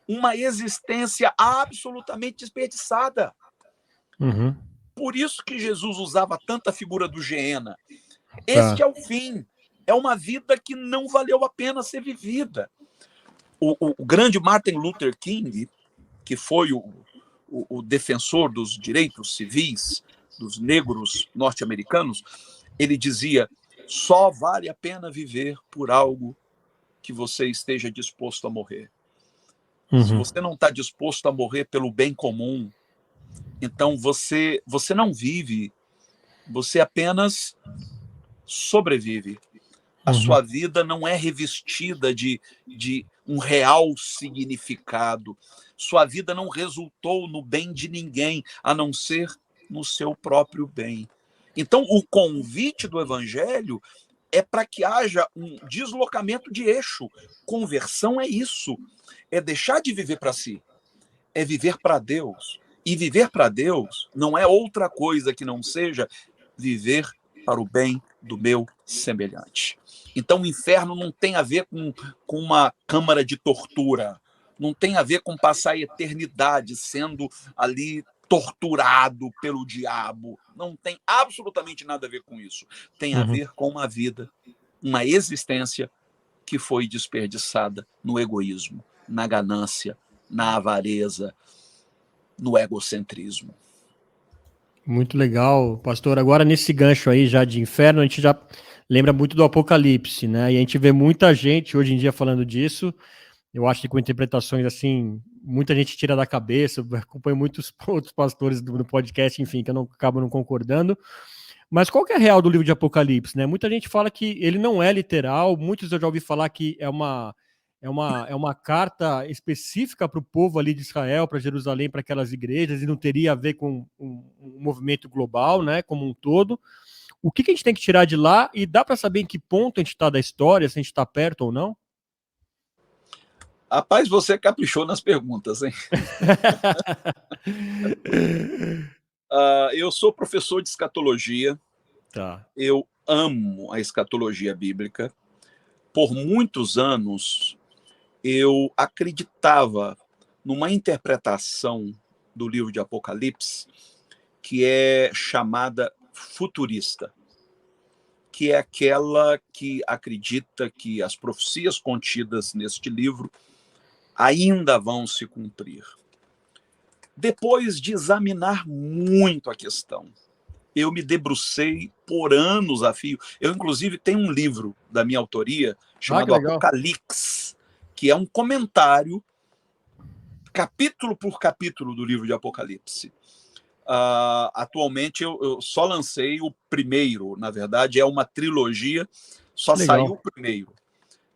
Uma existência absolutamente desperdiçada. Por isso que Jesus usava tanta figura do Geena. Este é o fim. É uma vida que não valeu a pena ser vivida. O grande Martin Luther King, que foi o defensor dos direitos civis dos negros norte-americanos, ele dizia: só vale a pena viver por algo que você esteja disposto a morrer. Se você não está disposto a morrer pelo bem comum, então você não vive, você apenas sobrevive. A sua vida não é revestida de um real significado. Sua vida não resultou no bem de ninguém, a não ser no seu próprio bem. Então, o convite do Evangelho é para que haja um deslocamento de eixo. Conversão é isso, é deixar de viver para si, é viver para Deus. E viver para Deus não é outra coisa que não seja viver para o bem do meu semelhante. Então o inferno não tem a ver com uma câmara de tortura, não tem a ver com passar a eternidade sendo ali torturado pelo diabo. Não tem absolutamente nada a ver com isso. Tem a ver com uma vida, uma existência que foi desperdiçada no egoísmo, na ganância, na avareza, no egocentrismo. Muito legal, pastor. Agora, nesse gancho aí já de inferno, a gente já lembra muito do Apocalipse, né? E a gente vê muita gente hoje em dia falando disso. Eu acho que com interpretações assim, muita gente tira da cabeça. Eu acompanho muitos outros pastores do podcast, enfim, que eu não acabo não concordando. Mas qual que é a real do livro de Apocalipse, né? Muita gente fala que ele não é literal, muitos eu já ouvi falar que é uma carta específica para o povo ali de Israel, para Jerusalém, para aquelas igrejas, e não teria a ver com um movimento global, né, como um todo. O que a gente tem que tirar de lá, e dá para saber em que ponto a gente está da história, se a gente está perto ou não? Rapaz, você caprichou nas perguntas, hein? Eu sou professor de escatologia. Tá. Eu amo a escatologia bíblica. Por muitos anos, eu acreditava numa interpretação do livro de Apocalipse que é chamada futurista, que é aquela que acredita que as profecias contidas neste livro ainda vão se cumprir. Depois de examinar muito a questão, eu me debrucei por anos a fio. Eu, inclusive, tenho um livro da minha autoria chamado Apocalipse, que é um comentário, capítulo por capítulo, do livro de Apocalipse. Atualmente, eu só lancei o primeiro, na verdade, é uma trilogia, só saiu o primeiro.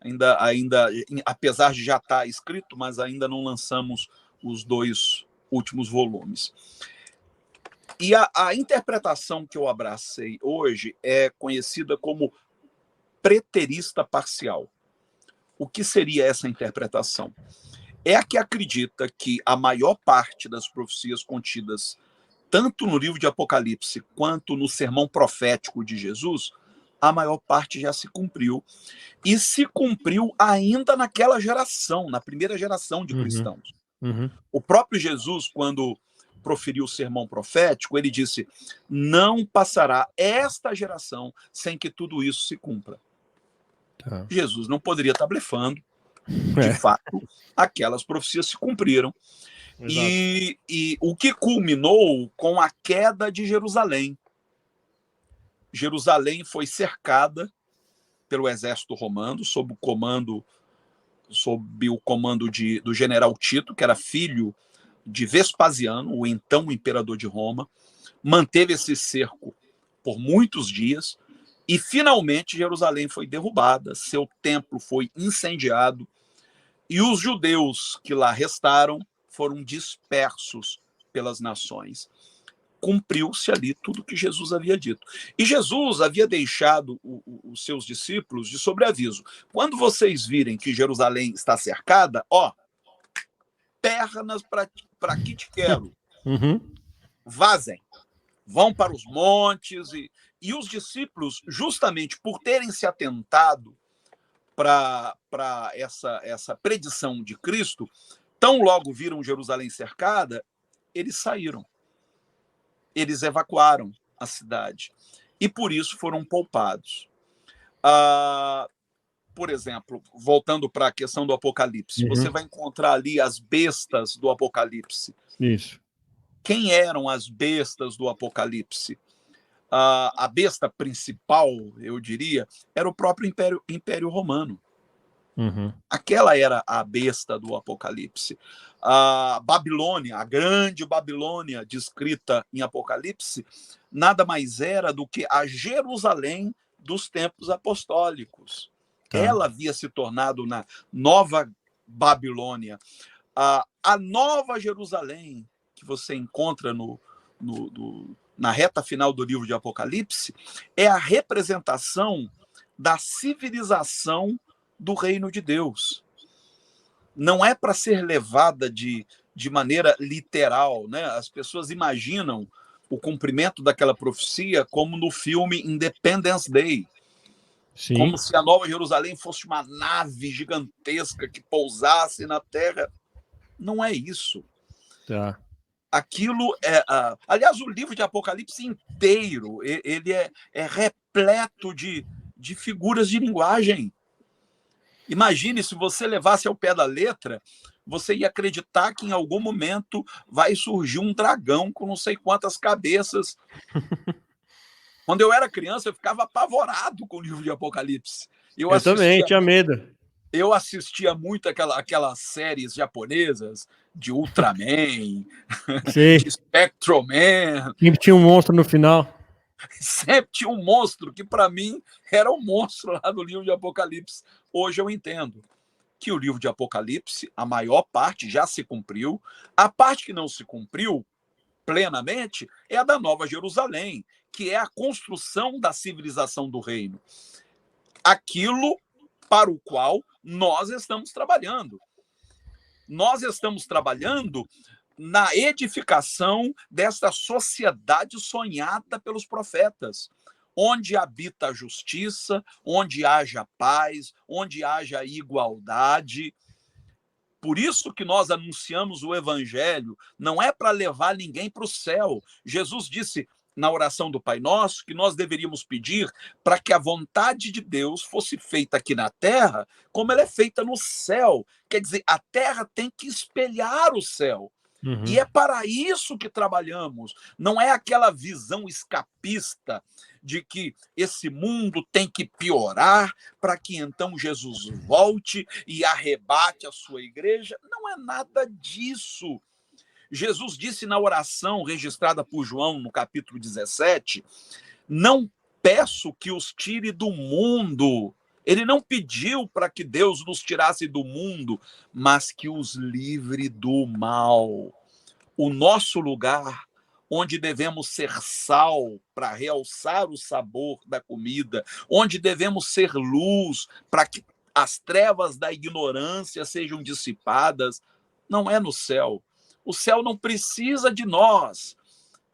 Ainda, apesar de já estar escrito, mas ainda não lançamos os 2 últimos volumes. E a interpretação que eu abracei hoje é conhecida como preterista parcial. O que seria essa interpretação? É a que acredita que a maior parte das profecias contidas tanto no livro de Apocalipse quanto no sermão profético de Jesus, a maior parte já se cumpriu. E se cumpriu ainda naquela geração, na primeira geração de cristãos. O próprio Jesus, quando proferiu o sermão profético, ele disse: não passará esta geração sem que tudo isso se cumpra. Tá. Jesus não poderia estar blefando. De fato, aquelas profecias se cumpriram. E o que culminou com a queda de Jerusalém. Jerusalém foi cercada pelo exército romano, sob o comando do general Tito, que era filho de Vespasiano, o então imperador de Roma. Manteve esse cerco por muitos dias e, finalmente, Jerusalém foi derrubada, seu templo foi incendiado e os judeus que lá restaram foram dispersos pelas nações. Cumpriu-se ali tudo que Jesus havia dito. E Jesus havia deixado os seus discípulos de sobreaviso. Quando vocês virem que Jerusalém está cercada, pernas para que te quero. Vazem. Vão para os montes. E os discípulos, justamente por terem se atentado para essa predição de Cristo, tão logo viram Jerusalém cercada, eles saíram. Eles evacuaram a cidade. E por isso foram poupados. Por exemplo, voltando para a questão do Apocalipse, você vai encontrar ali as bestas do Apocalipse. Isso. Quem eram as bestas do Apocalipse? A besta principal, eu diria, era o próprio Império Romano. Aquela era a besta do Apocalipse. A Babilônia, a grande Babilônia descrita em Apocalipse, nada mais era do que a Jerusalém dos tempos apostólicos. Ela havia se tornado na nova Babilônia. A nova Jerusalém, que você encontra na reta final do livro de Apocalipse, é a representação da civilização do reino de Deus. Não é para ser levada de maneira literal, né? As pessoas imaginam o cumprimento daquela profecia como no filme Independence Day. Sim. Como se a Nova Jerusalém fosse uma nave gigantesca que pousasse na terra. Não é isso. Tá. Aquilo é... Aliás, o livro de Apocalipse inteiro, ele é repleto de figuras de linguagem. Imagine se você levasse ao pé da letra, você ia acreditar que em algum momento vai surgir um dragão com não sei quantas cabeças. Quando eu era criança, eu ficava apavorado com o livro de Apocalipse. Eu também tinha medo. Eu assistia muito aquelas séries japonesas de Ultraman, de Spectroman. Sempre tinha um monstro no final. Sempre tinha um monstro que, para mim, era um monstro lá do livro de Apocalipse. Hoje eu entendo que o livro de Apocalipse, a maior parte já se cumpriu. A parte que não se cumpriu plenamente é a da Nova Jerusalém, que é a construção da civilização do reino. Aquilo para o qual nós estamos trabalhando. Nós estamos trabalhando na edificação desta sociedade sonhada pelos profetas, onde habita a justiça, onde haja paz, onde haja igualdade. Por isso que nós anunciamos o evangelho, não é para levar ninguém para o céu. Jesus disse na oração do Pai Nosso que nós deveríamos pedir para que a vontade de Deus fosse feita aqui na terra como ela é feita no céu. Quer dizer, a terra tem que espelhar o céu. Uhum. E é para isso que trabalhamos. Não é aquela visão escapista de que esse mundo tem que piorar para que então Jesus volte e arrebate a sua igreja. Não é nada disso. Jesus disse na oração registrada por João no capítulo 17, não peço que os tire do mundo. Ele não pediu para que Deus nos tirasse do mundo, mas que os livre do mal. O nosso lugar, onde devemos ser sal para realçar o sabor da comida, onde devemos ser luz para que as trevas da ignorância sejam dissipadas, não é no céu. O céu não precisa de nós.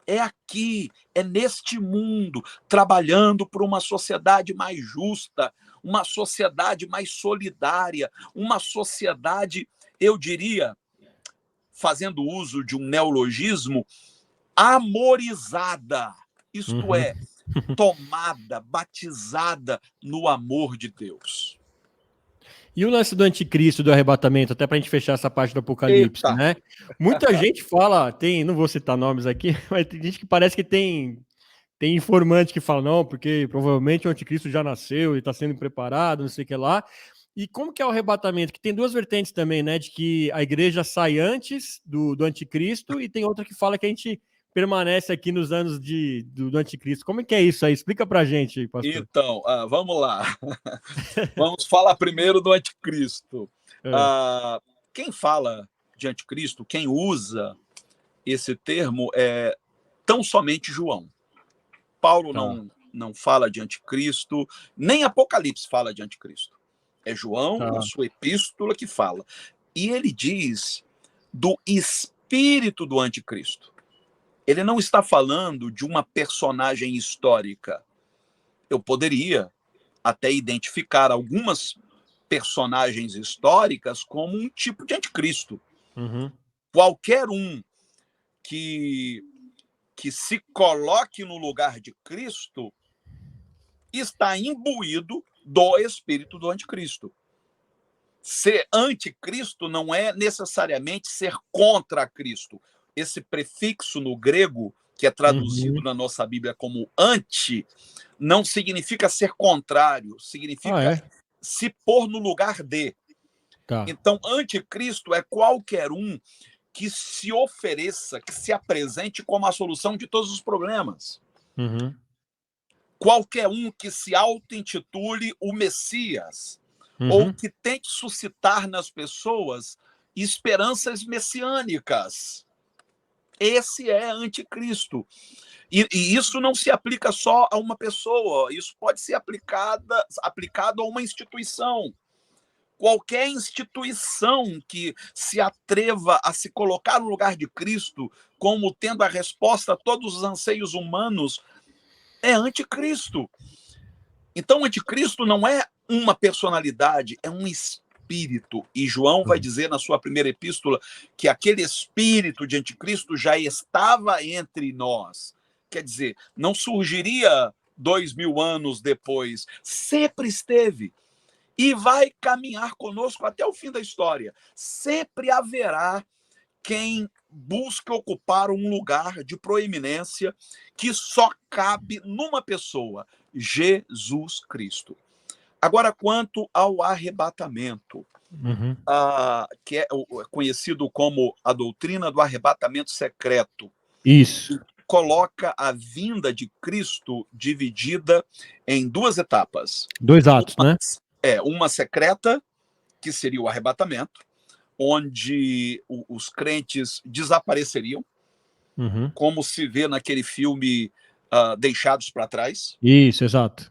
É aqui, é neste mundo, trabalhando por uma sociedade mais justa, uma sociedade mais solidária, uma sociedade, eu diria, fazendo uso de um neologismo, amorizada. Isto é, tomada, batizada no amor de Deus. E o lance do anticristo, do arrebatamento, até para a gente fechar essa parte do Apocalipse, Eita. Né? Muita gente fala, não vou citar nomes aqui, mas tem gente que parece que tem informante que fala, não, porque provavelmente o anticristo já nasceu e está sendo preparado, não sei o que lá. E como que é o arrebatamento? Que tem duas vertentes também, né? De que a igreja sai antes do anticristo e tem outra que fala que a gente permanece aqui nos anos do anticristo. Como é que é isso aí? Explica pra gente, pastor. Então, vamos lá. Vamos falar primeiro do anticristo. Quem fala de anticristo, quem usa esse termo é tão somente João. Paulo não fala de anticristo, nem Apocalipse fala de anticristo. É João, na sua epístola, que fala. E ele diz do espírito do anticristo. Ele não está falando de uma personagem histórica. Eu poderia até identificar algumas personagens históricas como um tipo de anticristo. Uhum. Qualquer um que se coloque no lugar de Cristo está imbuído do espírito do anticristo. Ser anticristo não é necessariamente ser contra Cristo. Esse prefixo no grego, que é traduzido na nossa Bíblia como anti, não significa ser contrário, significa se pôr no lugar de. Então, anticristo é qualquer um que se ofereça, que se apresente como a solução de todos os problemas. Uhum. Qualquer um que se auto-intitule o Messias, ou que tente suscitar nas pessoas esperanças messiânicas. Esse é anticristo. E isso não se aplica só a uma pessoa, isso pode ser aplicado a uma instituição. Qualquer instituição que se atreva a se colocar no lugar de Cristo como tendo a resposta a todos os anseios humanos é anticristo. Então, o anticristo não é uma personalidade, é um espírito. E João vai dizer na sua primeira epístola que aquele espírito de anticristo já estava entre nós. Quer dizer, não surgiria 2000 anos depois, sempre esteve. E vai caminhar conosco até o fim da história. Sempre haverá quem busque ocupar um lugar de proeminência que só cabe numa pessoa, Jesus Cristo. Agora, quanto ao arrebatamento, que é conhecido como a doutrina do arrebatamento secreto. Isso. Coloca a vinda de Cristo dividida em duas etapas. 2 atos, né? Uma secreta, que seria o arrebatamento, onde os crentes desapareceriam, como se vê naquele filme Deixados para Trás. Isso, exato.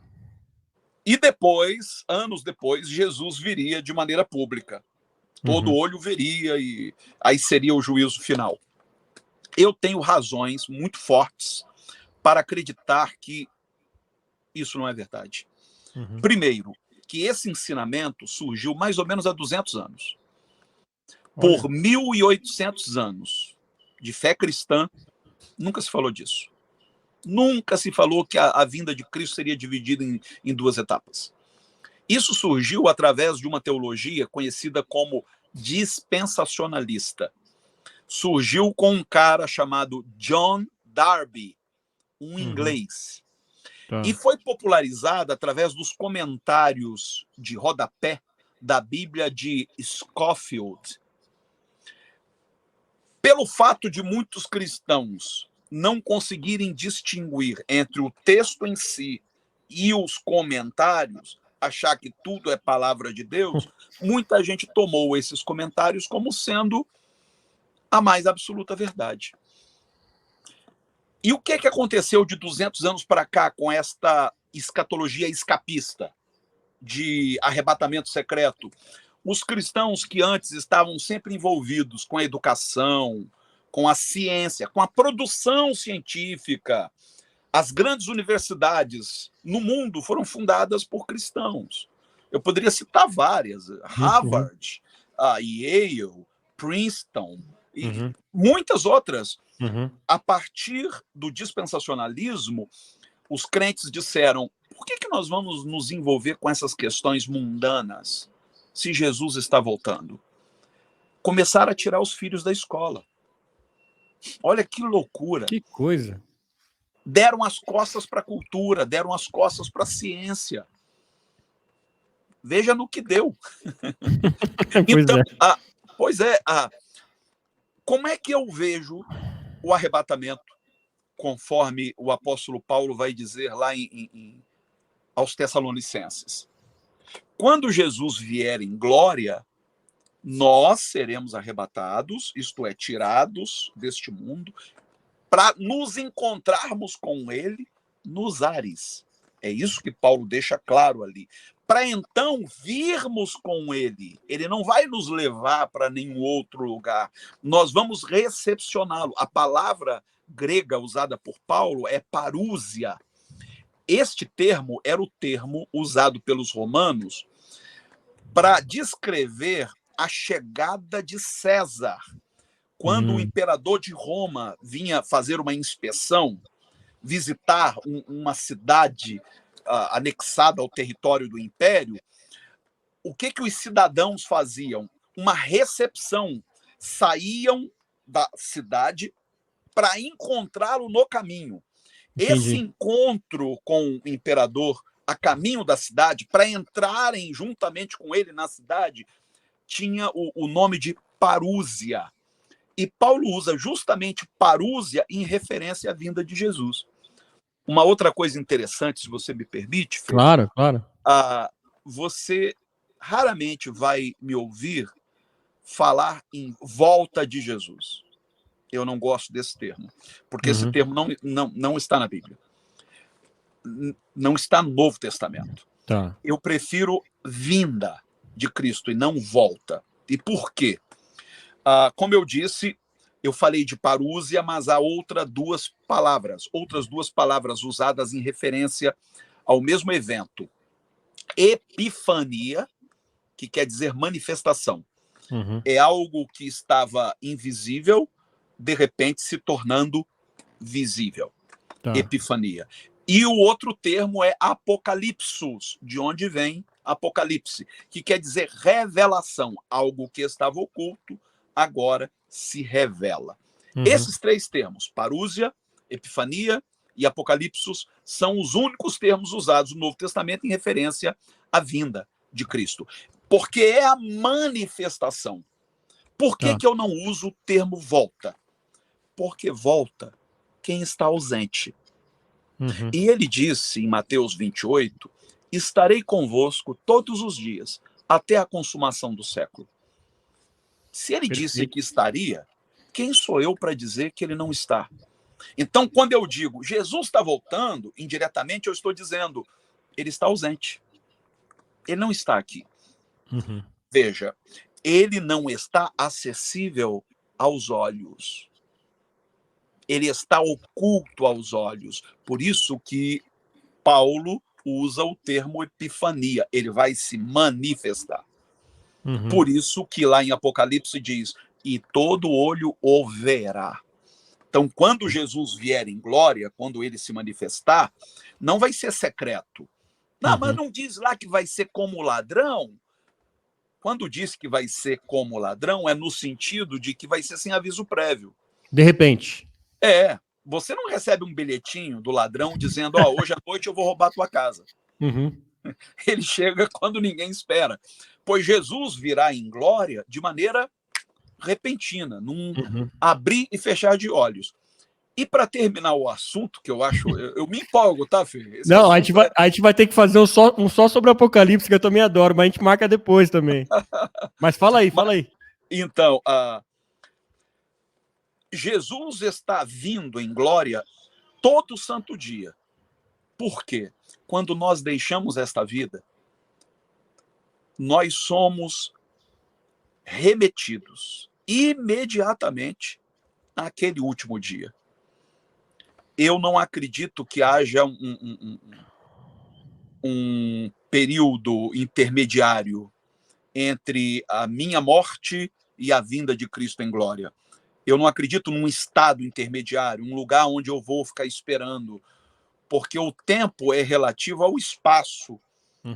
E depois, anos depois, Jesus viria de maneira pública. Todo olho veria e aí seria o juízo final. Eu tenho razões muito fortes para acreditar que isso não é verdade. Primeiro, que esse ensinamento surgiu mais ou menos há 200 anos. Por 1.800 anos de fé cristã, nunca se falou disso. Nunca se falou que a vinda de Cristo seria dividida em duas etapas. Isso surgiu através de uma teologia conhecida como dispensacionalista. Surgiu com um cara chamado John Darby, um inglês. E foi popularizada através dos comentários de rodapé da Bíblia de Scofield. Pelo fato de muitos cristãos não conseguirem distinguir entre o texto em si e os comentários, achar que tudo é palavra de Deus, muita gente tomou esses comentários como sendo a mais absoluta verdade. E o que aconteceu de 200 anos para cá com esta escatologia escapista de arrebatamento secreto? Os cristãos que antes estavam sempre envolvidos com a educação, com a ciência, com a produção científica, as grandes universidades no mundo foram fundadas por cristãos. Eu poderia citar várias: Harvard, Yale, Princeton e muitas outras. A partir do dispensacionalismo, os crentes disseram: por que nós vamos nos envolver com essas questões mundanas se Jesus está voltando? Começaram a tirar os filhos da escola. Olha que loucura. Que coisa. Deram as costas para a cultura, deram as costas para a ciência. Veja no que deu. Como é que eu vejo o arrebatamento, conforme o apóstolo Paulo vai dizer lá aos Tessalonicenses? Quando Jesus vier em glória, nós seremos arrebatados, isto é, tirados deste mundo, para nos encontrarmos com ele nos ares. É isso que Paulo deixa claro ali. Para então virmos com ele. Ele não vai nos levar para nenhum outro lugar. Nós vamos recepcioná-lo. A palavra grega usada por Paulo é parúsia. Este termo era o termo usado pelos romanos para descrever a chegada de César. Quando o imperador de Roma vinha fazer uma inspeção, visitar uma cidade anexada ao território do império, o que os cidadãos faziam? Uma recepção. Saíam da cidade para encontrá-lo no caminho. Entendi. Esse encontro com o imperador a caminho da cidade, para entrarem juntamente com ele na cidade, tinha o nome de parúsia. E Paulo usa justamente parúsia em referência à vinda de Jesus. Uma outra coisa interessante, se você me permite, Fê, Claro. você raramente vai me ouvir falar em volta de Jesus. Eu não gosto desse termo, porque esse termo não está na Bíblia. Não está no Novo Testamento. Tá. Eu prefiro vinda de Cristo e não volta. E por quê? Como eu disse, eu falei de parúzia, mas há outras duas palavras usadas em referência ao mesmo evento. Epifania, que quer dizer manifestação. É algo que estava invisível, de repente se tornando visível. Tá. Epifania. E o outro termo é apocalipsus, de onde vem apocalipse, que quer dizer revelação. Algo que estava oculto, agora se revela. Esses três termos, parúzia, epifania e apocalipsus, são os únicos termos usados no Novo Testamento em referência à vinda de Cristo. Porque é a manifestação. Por que eu não uso o termo volta? Porque volta quem está ausente. E ele disse em Mateus 28, estarei convosco todos os dias, até a consumação do século. Se ele disse que estaria, quem sou eu para dizer que ele não está? Então, quando eu digo Jesus está voltando, indiretamente eu estou dizendo, ele está ausente. Ele não está aqui. Veja, ele não está acessível aos olhos. Ele está oculto aos olhos. Por isso que Paulo usa o termo epifania. Ele vai se manifestar. Por isso que lá em Apocalipse diz, e todo olho o verá. Então, quando Jesus vier em glória, quando ele se manifestar, não vai ser secreto. Não, mas não diz lá que vai ser como ladrão? Quando diz que vai ser como ladrão, é no sentido de que vai ser sem aviso prévio. De repente. Você não recebe um bilhetinho do ladrão dizendo, hoje à noite eu vou roubar a tua casa. Ele chega quando ninguém espera. Pois Jesus virá em glória de maneira repentina, num abrir e fechar de olhos. E para terminar o assunto, que eu acho... Eu me empolgo, tá, filho? Não, a gente vai ter que fazer um só sobre o Apocalipse, que eu também adoro, mas a gente marca depois também. Mas fala aí. Então, Jesus está vindo em glória todo santo dia. Por quê? Quando nós deixamos esta vida, nós somos remetidos imediatamente àquele último dia. Eu não acredito que haja um período intermediário entre a minha morte e a vinda de Cristo em glória. Eu não acredito num estado intermediário, um lugar onde eu vou ficar esperando, porque o tempo é relativo ao espaço,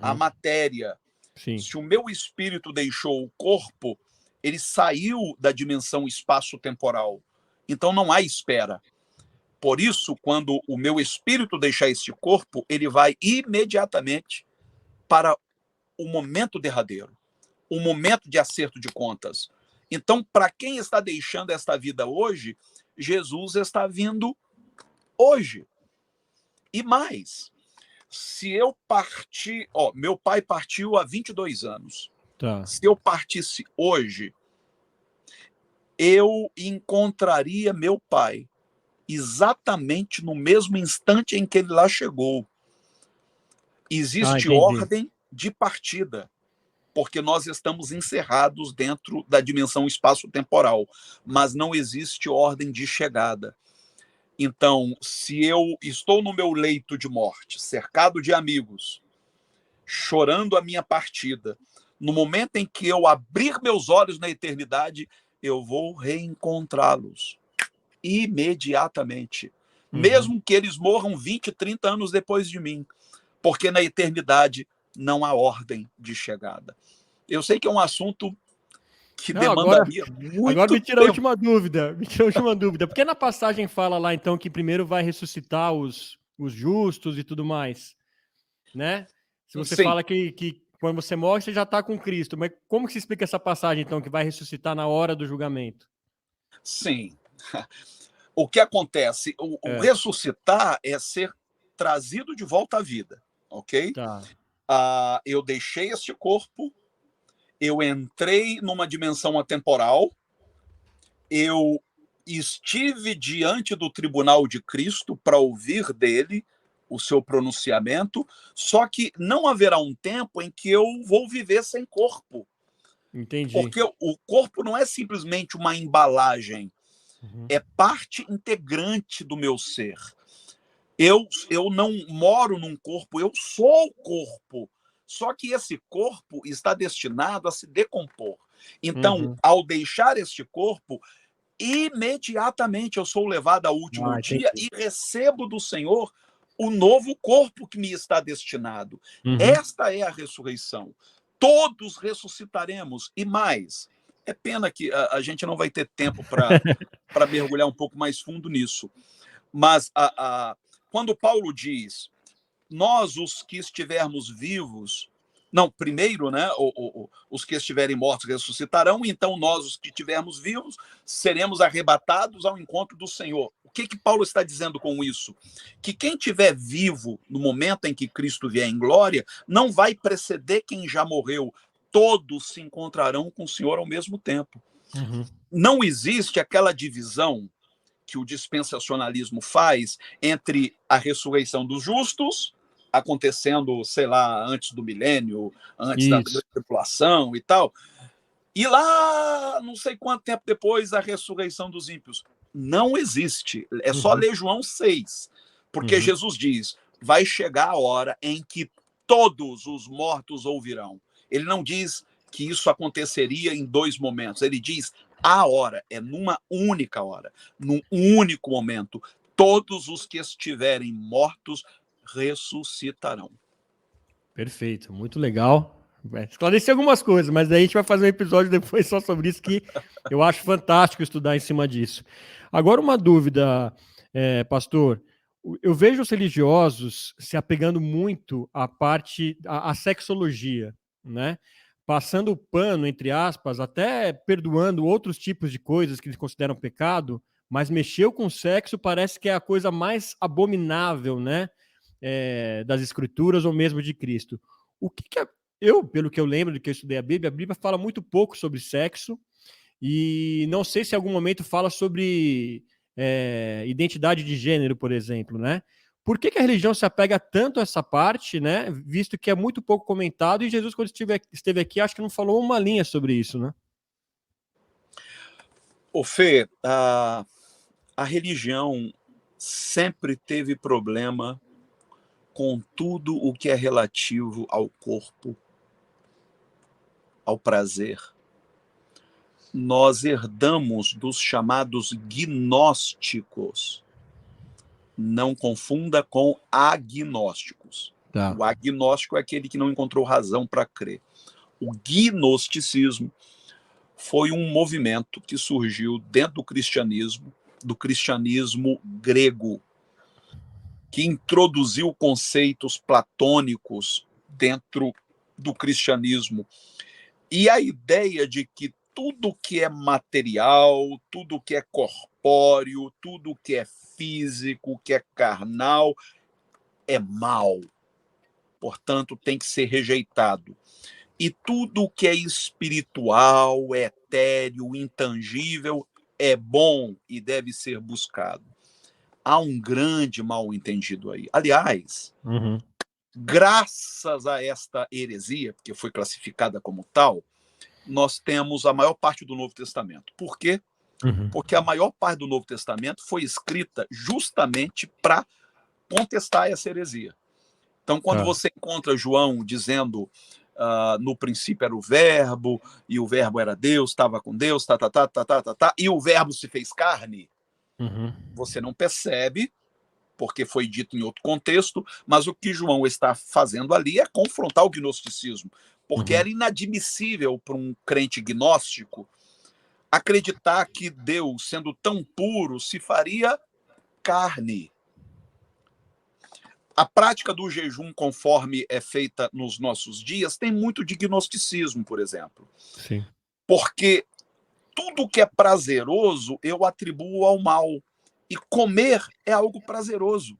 à matéria. Sim. Se o meu espírito deixou o corpo, ele saiu da dimensão espaço-temporal. Então não há espera. Por isso, quando o meu espírito deixar este corpo, ele vai imediatamente para o momento derradeiro, o momento de acerto de contas. Então, para quem está deixando esta vida hoje, Jesus está vindo hoje. E mais, se eu partir... meu pai partiu há 22 anos. Tá. Se eu partisse hoje, eu encontraria meu pai exatamente no mesmo instante em que ele lá chegou. Existe ordem de partida, porque nós estamos encerrados dentro da dimensão espaço-temporal, mas não existe ordem de chegada. Então, se eu estou no meu leito de morte, cercado de amigos, chorando a minha partida, no momento em que eu abrir meus olhos na eternidade, eu vou reencontrá-los imediatamente, mesmo que eles morram 20, 30 anos depois de mim, porque na eternidade não há ordem de chegada. Eu sei que é um assunto que demandaria muito agora me tira a tempo. última dúvida. Porque na passagem fala lá, então, que primeiro vai ressuscitar os justos e tudo mais, né? Se você fala que quando você morre, você já está com Cristo. Mas como que se explica essa passagem, então, que vai ressuscitar na hora do julgamento? Sim. O que acontece? O ressuscitar é ser trazido de volta à vida, ok? Tá. Eu deixei este corpo, eu entrei numa dimensão atemporal, eu estive diante do tribunal de Cristo para ouvir dele o seu pronunciamento, só que não haverá um tempo em que eu vou viver sem corpo. Entendi. Porque o corpo não é simplesmente uma embalagem, é parte integrante do meu ser. Eu não moro num corpo, eu sou o corpo. Só que esse corpo está destinado a se decompor. Então, ao deixar este corpo, imediatamente eu sou levado ao último dia Entendi. e recebo do Senhor o novo corpo que me está destinado. Uhum. Esta é a ressurreição. Todos ressuscitaremos e mais. É pena que a gente não vai ter tempo para mergulhar um pouco mais fundo nisso. Mas quando Paulo diz, nós os que estivermos vivos, não, primeiro, né, os que estiverem mortos ressuscitarão, então nós, os que estivermos vivos, seremos arrebatados ao encontro do Senhor. O que Paulo está dizendo com isso? Que quem estiver vivo no momento em que Cristo vier em glória, não vai preceder quem já morreu. Todos se encontrarão com o Senhor ao mesmo tempo. Não existe aquela divisão que o dispensacionalismo faz entre a ressurreição dos justos, acontecendo, sei lá, antes do milênio, antes da grande tribulação e tal, e lá, não sei quanto tempo depois, a ressurreição dos ímpios. Não existe. É só ler João 6, porque Jesus diz, vai chegar a hora em que todos os mortos ouvirão. Ele não diz que isso aconteceria em 2 momentos, ele diz a hora, é numa única hora, num único momento, todos os que estiverem mortos ressuscitarão. Perfeito, muito legal. Esclareci algumas coisas, mas daí a gente vai fazer um episódio depois só sobre isso, que eu acho fantástico estudar em cima disso. Agora, uma dúvida, pastor. Eu vejo os religiosos se apegando muito à sexologia, né? Passando o pano, entre aspas, até perdoando outros tipos de coisas que eles consideram pecado, mas mexeu com o sexo parece que é a coisa mais abominável, né? Das escrituras ou mesmo de Cristo. O que eu, pelo que eu lembro de que eu estudei a Bíblia fala muito pouco sobre sexo e não sei se em algum momento fala sobre identidade de gênero, por exemplo, né? Por que a religião se apega tanto a essa parte, né? Visto que é muito pouco comentado e Jesus, quando esteve aqui, acho que não falou uma linha sobre isso, né? Ô Fê, a religião sempre teve problema com tudo o que é relativo ao corpo, ao prazer. Nós herdamos dos chamados gnósticos. Não confunda com agnósticos. Tá. O agnóstico é aquele que não encontrou razão para crer. O gnosticismo foi um movimento que surgiu dentro do cristianismo grego, que introduziu conceitos platônicos dentro do cristianismo. E a ideia de que tudo que é material, tudo que é corpóreo, tudo que é físico, que é carnal, é mal. Portanto, tem que ser rejeitado. E tudo que é espiritual, etéreo, intangível, é bom e deve ser buscado. Há um grande mal-entendido aí. Aliás, graças a esta heresia, porque foi classificada como tal, nós temos a maior parte do Novo Testamento. Por quê? Porque a maior parte do Novo Testamento foi escrita justamente para contestar essa heresia. Então, quando você encontra João dizendo no princípio era o verbo, e o verbo era Deus, estava com Deus, e o verbo se fez carne, você não percebe, porque foi dito em outro contexto, mas o que João está fazendo ali é confrontar o gnosticismo, porque era inadmissível para um crente gnóstico acreditar que Deus, sendo tão puro, se faria carne. A prática do jejum, conforme é feita nos nossos dias, tem muito de gnosticismo, por exemplo. Sim. Porque tudo que é prazeroso eu atribuo ao mal. E comer é algo prazeroso.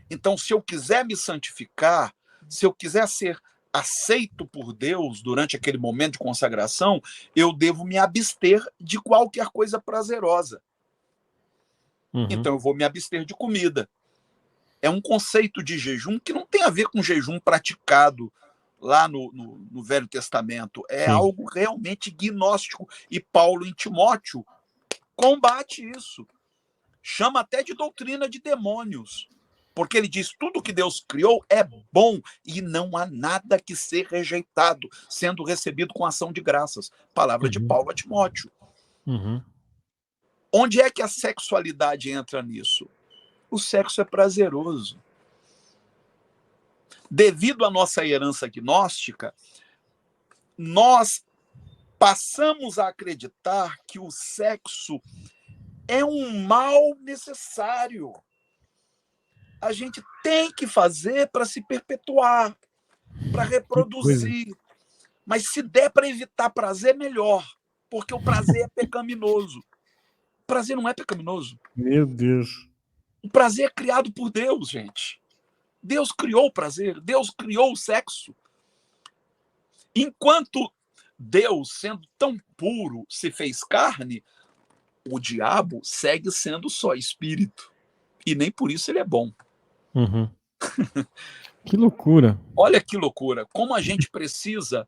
Então, se eu quiser me santificar, se eu quiser ser aceito por Deus durante aquele momento de consagração, eu devo me abster de qualquer coisa prazerosa. então eu vou me abster de comida. É um conceito de jejum que não tem a ver com jejum praticado lá no Velho Testamento. É Sim. algo realmente gnóstico. E Paulo, em Timóteo, combate isso. Chama até de doutrina de demônios. Porque ele diz, tudo que Deus criou é bom e não há nada que ser rejeitado, sendo recebido com ação de graças. Palavra de Paulo a Timóteo. Onde é que a sexualidade entra nisso? O sexo é prazeroso. Devido à nossa herança gnóstica, nós passamos a acreditar que o sexo é um mal necessário. A gente tem que fazer para se perpetuar, para reproduzir. Mas se der para evitar prazer, melhor, porque o prazer é pecaminoso. O prazer não é pecaminoso. Meu Deus. O prazer é criado por Deus, gente. Deus criou o prazer, Deus criou o sexo. Enquanto Deus, sendo tão puro, se fez carne, o diabo segue sendo só espírito. E nem por isso ele é bom. Que loucura. Olha que loucura. Como a gente precisa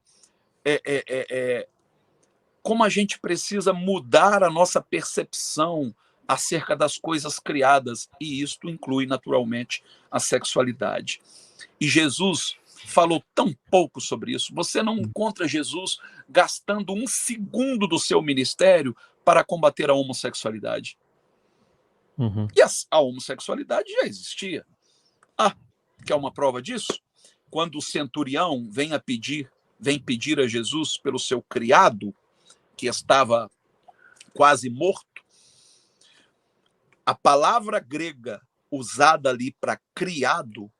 como a gente precisa mudar a nossa percepção acerca das coisas criadas, e isto inclui, naturalmente, a sexualidade. E Jesus falou tão pouco sobre isso. Você não encontra Jesus gastando 1 segundo do seu ministério para combater a homossexualidade. E a homossexualidade já existia. Quer uma prova disso? Quando o centurião vem pedir a Jesus pelo seu criado, que estava quase morto, a palavra grega usada ali para criado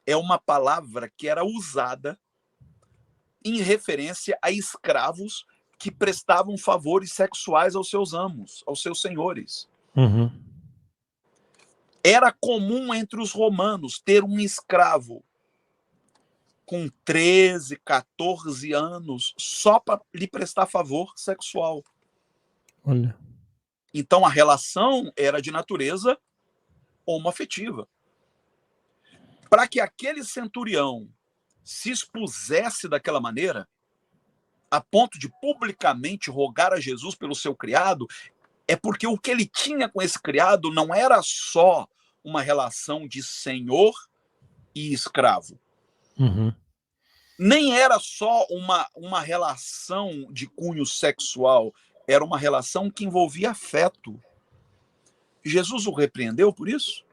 é uma palavra que era usada em referência a escravos que prestavam favores sexuais aos seus amos, aos seus senhores. Era comum entre os romanos ter um escravo com 13, 14 anos só para lhe prestar favor sexual. Olha. Então a relação era de natureza homoafetiva. Para que aquele centurião se expusesse daquela maneira, a ponto de publicamente rogar a Jesus pelo seu criado, é porque o que ele tinha com esse criado não era só uma relação de senhor e escravo. Nem era só uma relação de cunho sexual, era uma relação que envolvia afeto. Jesus o repreendeu por isso?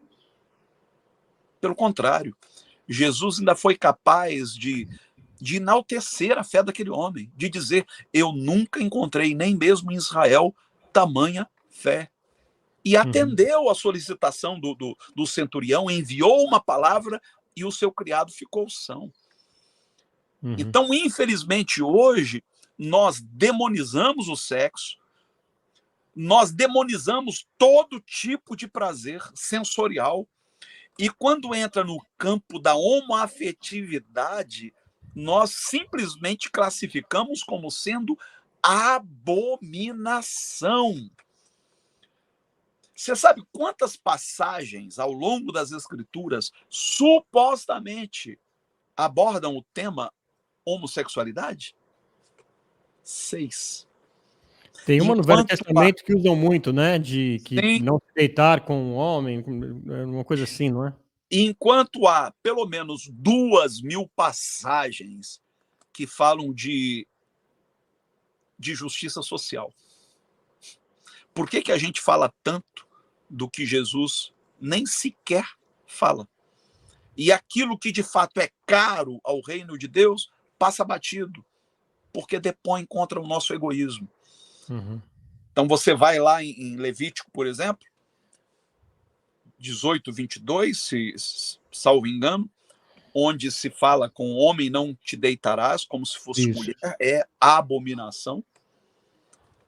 Pelo contrário, Jesus ainda foi capaz de enaltecer a fé daquele homem, de dizer, eu nunca encontrei, nem mesmo em Israel, tamanha fé. E atendeu a solicitação do centurião, enviou uma palavra e o seu criado ficou são. Então, infelizmente, hoje, nós demonizamos o sexo, nós demonizamos todo tipo de prazer sensorial, e quando entra no campo da homoafetividade, nós simplesmente classificamos como sendo abominação. Você sabe quantas passagens ao longo das Escrituras supostamente abordam o tema homossexualidade? 6. Tem uma no Velho Testamento que usam muito, né? De que Sim. não se deitar com um homem, uma coisa assim, não é? Enquanto há pelo menos 2.000 passagens que falam de justiça social. Por que a gente fala tanto do que Jesus nem sequer fala? E aquilo que de fato é caro ao reino de Deus passa batido, porque depõe contra o nosso egoísmo. Então você vai lá em Levítico, por exemplo, 18, 22, se salvo engano, onde se fala com homem não te deitarás, como se fosse mulher, é abominação.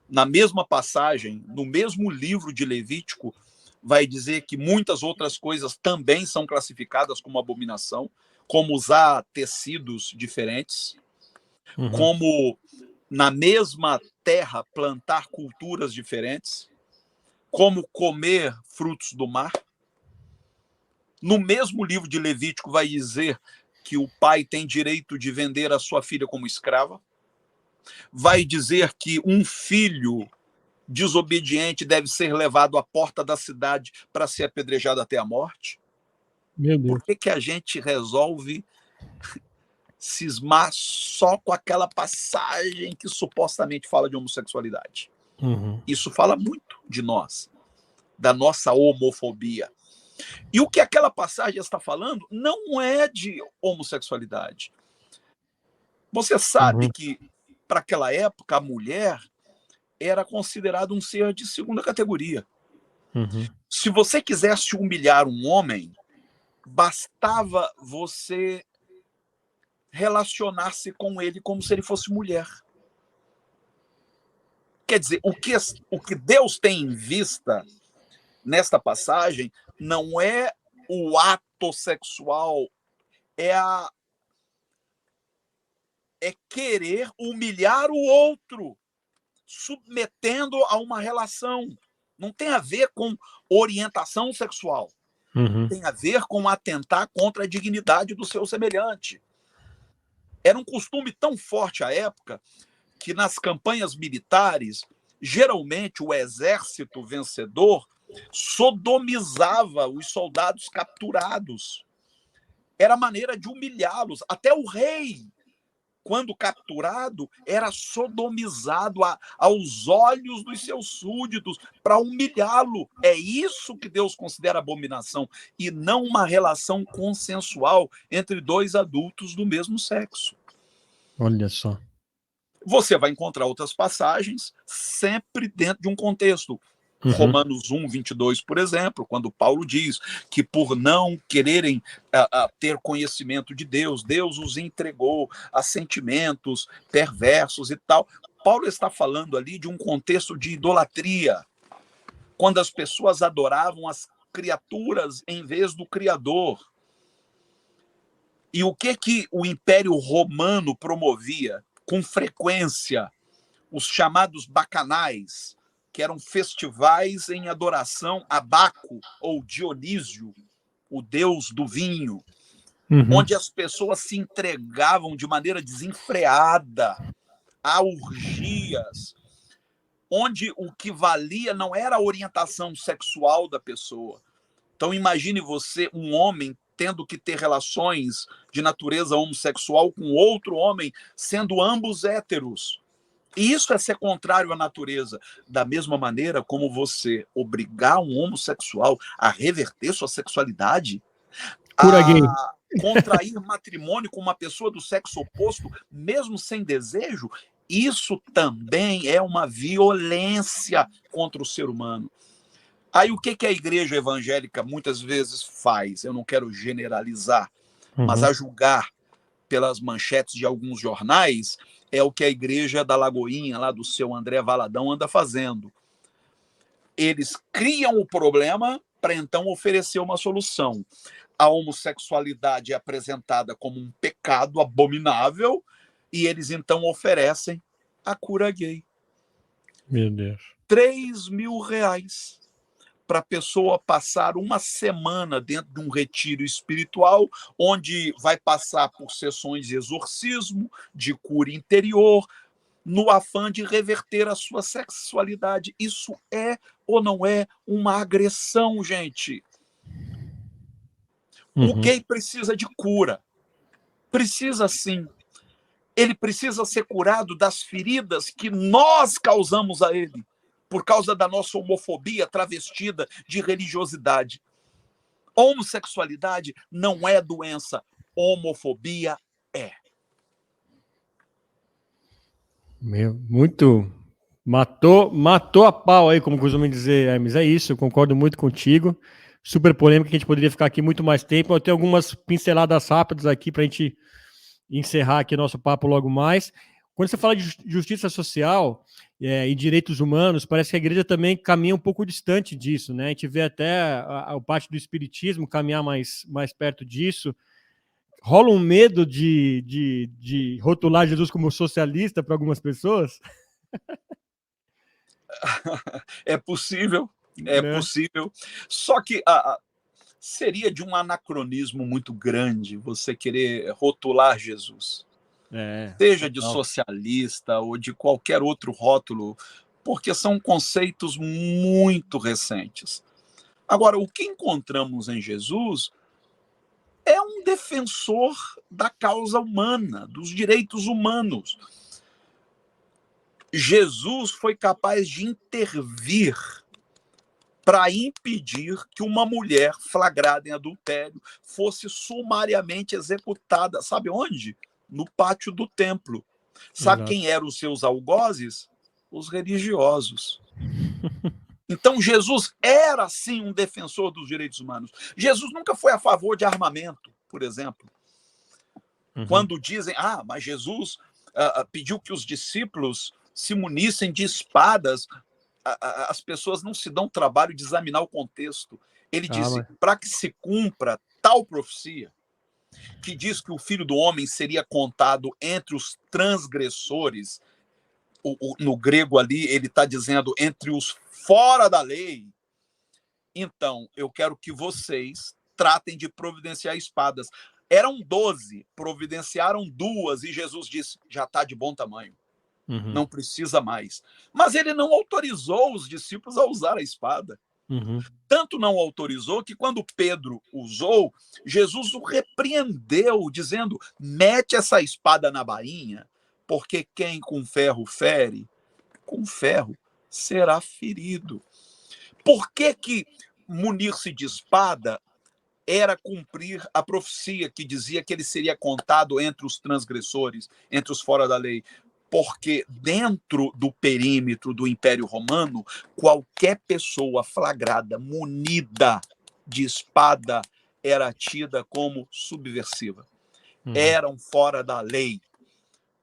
Na mesma passagem, no mesmo livro de Levítico, vai dizer que muitas outras coisas também são classificadas como abominação, como usar tecidos diferentes, como na mesma terra plantar culturas diferentes, como comer frutos do mar. No mesmo livro de Levítico vai dizer que o pai tem direito de vender a sua filha como escrava. Vai dizer que um filho desobediente deve ser levado à porta da cidade para ser apedrejado até a morte. Meu Deus. Por que a gente resolve cismar só com aquela passagem que supostamente fala de homossexualidade? Isso fala muito de nós, da nossa homofobia. E o que aquela passagem está falando não é de homossexualidade. Você sabe que, para aquela época, a mulher era considerada um ser de segunda categoria. Se você quisesse humilhar um homem, bastava você relacionar-se com ele como se ele fosse mulher. Quer dizer, o que Deus tem em vista nesta passagem não é o ato sexual, é querer humilhar o outro, submetendo a uma relação. Não tem a ver com orientação sexual. Tem a ver com atentar contra a dignidade do seu semelhante. Era um costume tão forte à época que nas campanhas militares, geralmente o exército vencedor sodomizava os soldados capturados. Era a maneira de humilhá-los. Até o rei, quando capturado, era sodomizado aos olhos dos seus súditos para humilhá-lo. É isso que Deus considera abominação, e não uma relação consensual entre dois adultos do mesmo sexo. Olha só. Você vai encontrar outras passagens sempre dentro de um contexto. Romanos 1, 22, por exemplo, quando Paulo diz que por não quererem ter conhecimento de Deus, Deus os entregou a sentimentos perversos e tal. Paulo está falando ali de um contexto de idolatria, quando as pessoas adoravam as criaturas em vez do Criador. E o que o Império Romano promovia? Com frequência, os chamados bacanais, que eram festivais em adoração a Baco ou Dionísio, o deus do vinho, onde as pessoas se entregavam de maneira desenfreada a orgias, onde o que valia não era a orientação sexual da pessoa. Então imagine você, um homem, tendo que ter relações de natureza homossexual com outro homem, sendo ambos héteros. E isso é ser contrário à natureza. Da mesma maneira como você obrigar um homossexual a reverter sua sexualidade, a contrair matrimônio com uma pessoa do sexo oposto, mesmo sem desejo, isso também é uma violência contra o ser humano. Aí o que a igreja evangélica muitas vezes faz? Eu não quero generalizar, mas a julgar pelas manchetes de alguns jornais, é o que a igreja da Lagoinha, lá do seu André Valadão, anda fazendo. Eles criam o problema para então oferecer uma solução. A homossexualidade é apresentada como um pecado abominável e eles então oferecem a cura gay. Meu Deus. R$3.000 para a pessoa passar uma semana dentro de um retiro espiritual, onde vai passar por sessões de exorcismo, de cura interior, no afã de reverter a sua sexualidade. Isso é ou não é uma agressão, gente? O gay precisa de cura. Precisa sim. Ele precisa ser curado das feridas que nós causamos a ele, por causa da nossa homofobia travestida de religiosidade. Homossexualidade não é doença, homofobia é. Muito. Matou a pau aí, como costumam dizer, Hermes. É isso, eu concordo muito contigo. Super polêmica, que a gente poderia ficar aqui muito mais tempo. Eu tenho algumas pinceladas rápidas aqui para a gente encerrar aqui nosso papo logo mais. Quando você fala de justiça social e direitos humanos, parece que a igreja também caminha um pouco distante disso, né? A gente vê até a parte do espiritismo caminhar mais perto disso. Rola um medo de rotular Jesus como socialista para algumas pessoas? É possível. É né? possível. Só que seria de um anacronismo muito grande você querer rotular Jesus, É, seja de total. socialista ou de qualquer outro rótulo, porque são conceitos muito recentes. Agora, o que encontramos em Jesus é um defensor da causa humana, dos direitos humanos. Jesus foi capaz de intervir para impedir que uma mulher flagrada em adultério fosse sumariamente executada. Sabe onde? No pátio do templo. Sabe Exato. quem eram os seus algozes? Os religiosos. Então, Jesus era, sim, um defensor dos direitos humanos. Jesus nunca foi a favor de armamento, por exemplo. Uhum. Quando dizem, mas Jesus pediu que os discípulos se munissem de espadas, as pessoas não se dão trabalho de examinar o contexto. Ele disse, Mas... para que se cumpra tal profecia, que diz que o Filho do Homem seria contado entre os transgressores, no grego ali ele está dizendo entre os fora da lei, então eu quero que vocês tratem de providenciar espadas. Eram 12, providenciaram 2 e Jesus disse, já está de bom tamanho. Uhum. Não precisa mais. Mas ele não autorizou os discípulos a usar a espada. Uhum. Tanto não autorizou que quando Pedro usou, Jesus o repreendeu, dizendo, mete essa espada na bainha, porque quem com ferro fere, com ferro será ferido. Por que munir-se de espada era cumprir a profecia que dizia que ele seria contado entre os transgressores, entre os fora da lei? Porque dentro do perímetro do Império Romano, qualquer pessoa flagrada, munida de espada, era tida como subversiva. Uhum. Eram fora da lei.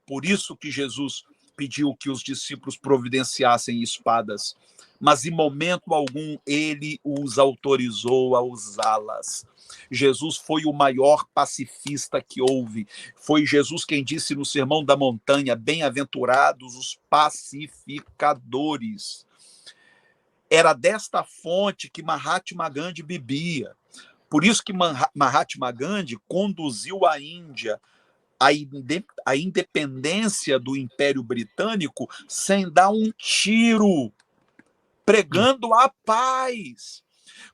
Por isso que Jesus pediu que os discípulos providenciassem espadas, mas em momento algum ele os autorizou a usá-las. Jesus foi o maior pacifista que houve. Foi Jesus quem disse no Sermão da Montanha, bem-aventurados os pacificadores. Era desta fonte que Mahatma Gandhi bebia. Por isso que Mahatma Gandhi conduziu a Índia a independência do Império Britânico sem dar um tiro, pregando a paz.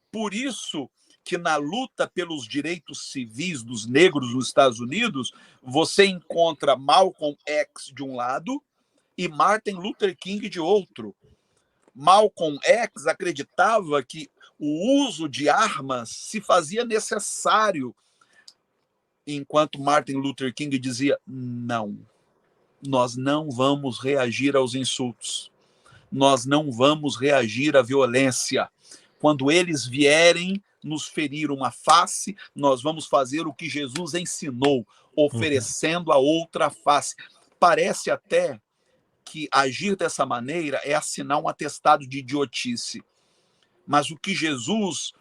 Por isso que na luta pelos direitos civis dos negros nos Estados Unidos, você encontra Malcolm X de um lado e Martin Luther King de outro. Malcolm X acreditava que o uso de armas se fazia necessário, enquanto Martin Luther King dizia, não, nós não vamos reagir aos insultos, nós não vamos reagir à violência. Quando eles vierem nos ferir uma face, nós vamos fazer o que Jesus ensinou, oferecendo a outra face. Parece até que agir dessa maneira é assinar um atestado de idiotice. Mas o que Jesus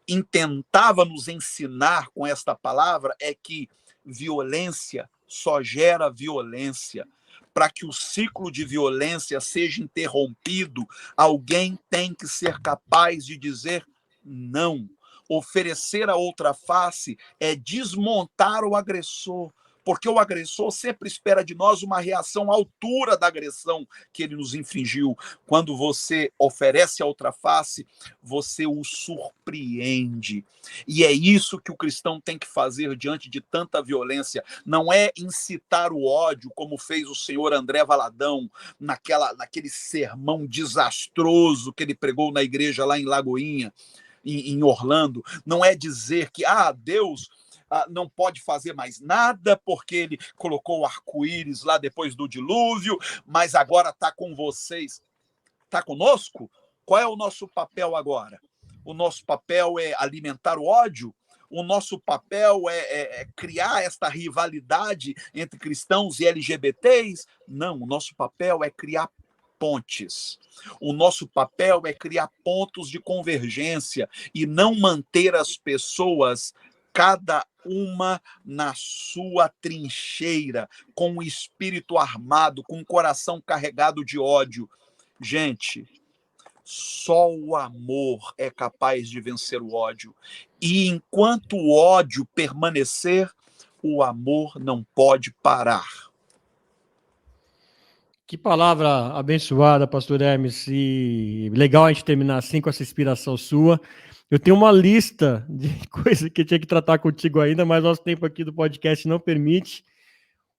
intentava nos ensinar com esta palavra é que violência só gera violência. Para que o ciclo de violência seja interrompido, alguém tem que ser capaz de dizer não. Oferecer a outra face é desmontar o agressor, porque o agressor sempre espera de nós uma reação à altura da agressão que ele nos infligiu. Quando você oferece a outra face, você o surpreende. E é isso que o cristão tem que fazer diante de tanta violência. Não é incitar o ódio, como fez o senhor André Valadão, naquele sermão desastroso que ele pregou na igreja lá em Lagoinha, em Orlando. Não é dizer que, Deus não pode fazer mais nada porque ele colocou o arco-íris lá depois do dilúvio, mas agora está com vocês. Está conosco? Qual é o nosso papel agora? O nosso papel é alimentar o ódio? O nosso papel é criar esta rivalidade entre cristãos e LGBTs? Não, o nosso papel é criar pontes. O nosso papel é criar pontos de convergência e não manter as pessoas, cada uma na sua trincheira, com o espírito armado, com o coração carregado de ódio. Gente, Só o amor é capaz de vencer o ódio. E enquanto o ódio permanecer, o amor não pode parar. Que palavra abençoada, pastor Hermes, e legal a gente terminar assim com essa inspiração sua. Eu tenho uma lista de coisas que eu tinha que tratar contigo ainda, mas nosso tempo aqui do podcast não permite.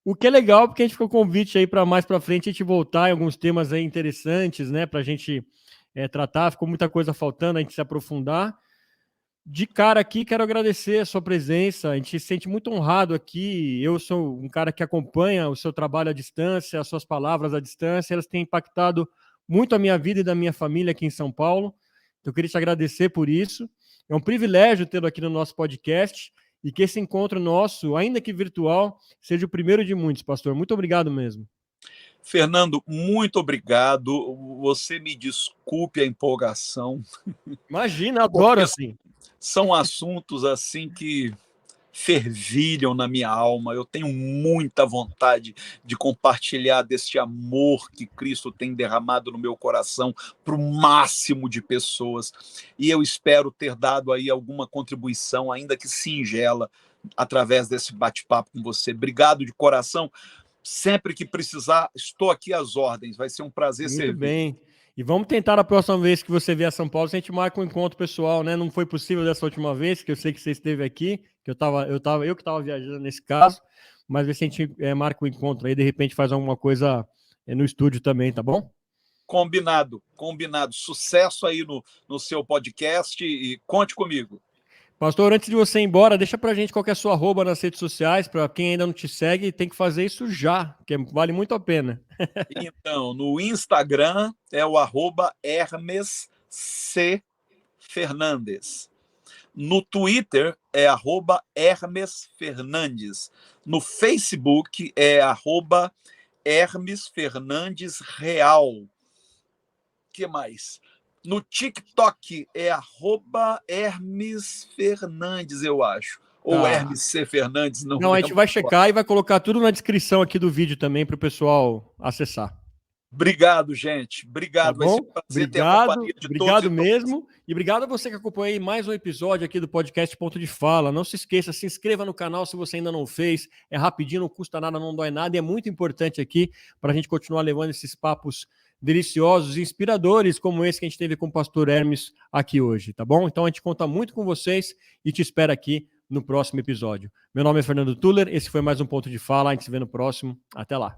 O que é legal, porque a gente ficou convite aí para mais para frente a gente voltar em alguns temas aí interessantes, né, para a gente tratar. Ficou muita coisa faltando, a gente se aprofundar. De cara aqui, quero agradecer a sua presença. A gente se sente muito honrado aqui. Eu sou um cara que acompanha o seu trabalho à distância, as suas palavras à distância. Elas têm impactado muito a minha vida e da minha família aqui em São Paulo. Então, eu queria te agradecer por isso. É um privilégio tê-lo aqui no nosso podcast e que esse encontro nosso, ainda que virtual, seja o primeiro de muitos, pastor. Muito obrigado mesmo. Fernando, muito obrigado. Você me desculpe a empolgação. Imagina, adoro Porque assim. são assuntos assim que fervilham na minha alma. Eu tenho muita vontade de compartilhar deste amor que Cristo tem derramado no meu coração para o máximo de pessoas. E eu espero ter dado aí alguma contribuição, ainda que singela, através desse bate-papo com você. Obrigado de coração. Sempre que precisar, estou aqui às ordens. Vai ser um prazer Muito servir. bem. E vamos tentar a próxima vez que você vier a São Paulo, a gente marca um encontro pessoal, né? Não foi possível dessa última vez, que eu sei que você esteve aqui, que eu que estava viajando nesse caso, mas ver se a gente marca um encontro aí, de repente faz alguma coisa no estúdio também, tá bom? Combinado, combinado. Sucesso aí no seu podcast e conte comigo. Pastor, antes de você ir embora, deixa pra gente qual que é a sua arroba nas redes sociais, para quem ainda não te segue, tem que fazer isso já, que vale muito a pena. Então, no Instagram é o @Hermes C. Fernandes. No Twitter é @Hermes Fernandes. No Facebook é @Hermes Fernandes Real. Que mais? No TikTok é @Hermes Fernandes, eu acho. Ou Tá. Hermes C. Fernandes, não Não, a gente lembro. vai checar e vai colocar tudo na descrição aqui do vídeo também para o pessoal acessar. Obrigado, gente. Tá Obrigado. Vai ser bom? um prazer ter a Obrigado, companhia de todos e obrigado todas. mesmo. E obrigado a você que acompanhou aí mais um episódio aqui do podcast Ponto de Fala. Não se esqueça, se inscreva no canal se você ainda não fez. É rapidinho, não custa nada, não dói nada. E é muito importante aqui para a gente continuar levando esses papos deliciosos e inspiradores como esse que a gente teve com o pastor Hermes aqui hoje, tá bom? Então a gente conta muito com vocês e te espera aqui no próximo episódio. Meu nome é Fernando Tuller, esse foi mais um Ponto de Fala. A gente se vê no próximo. Até lá.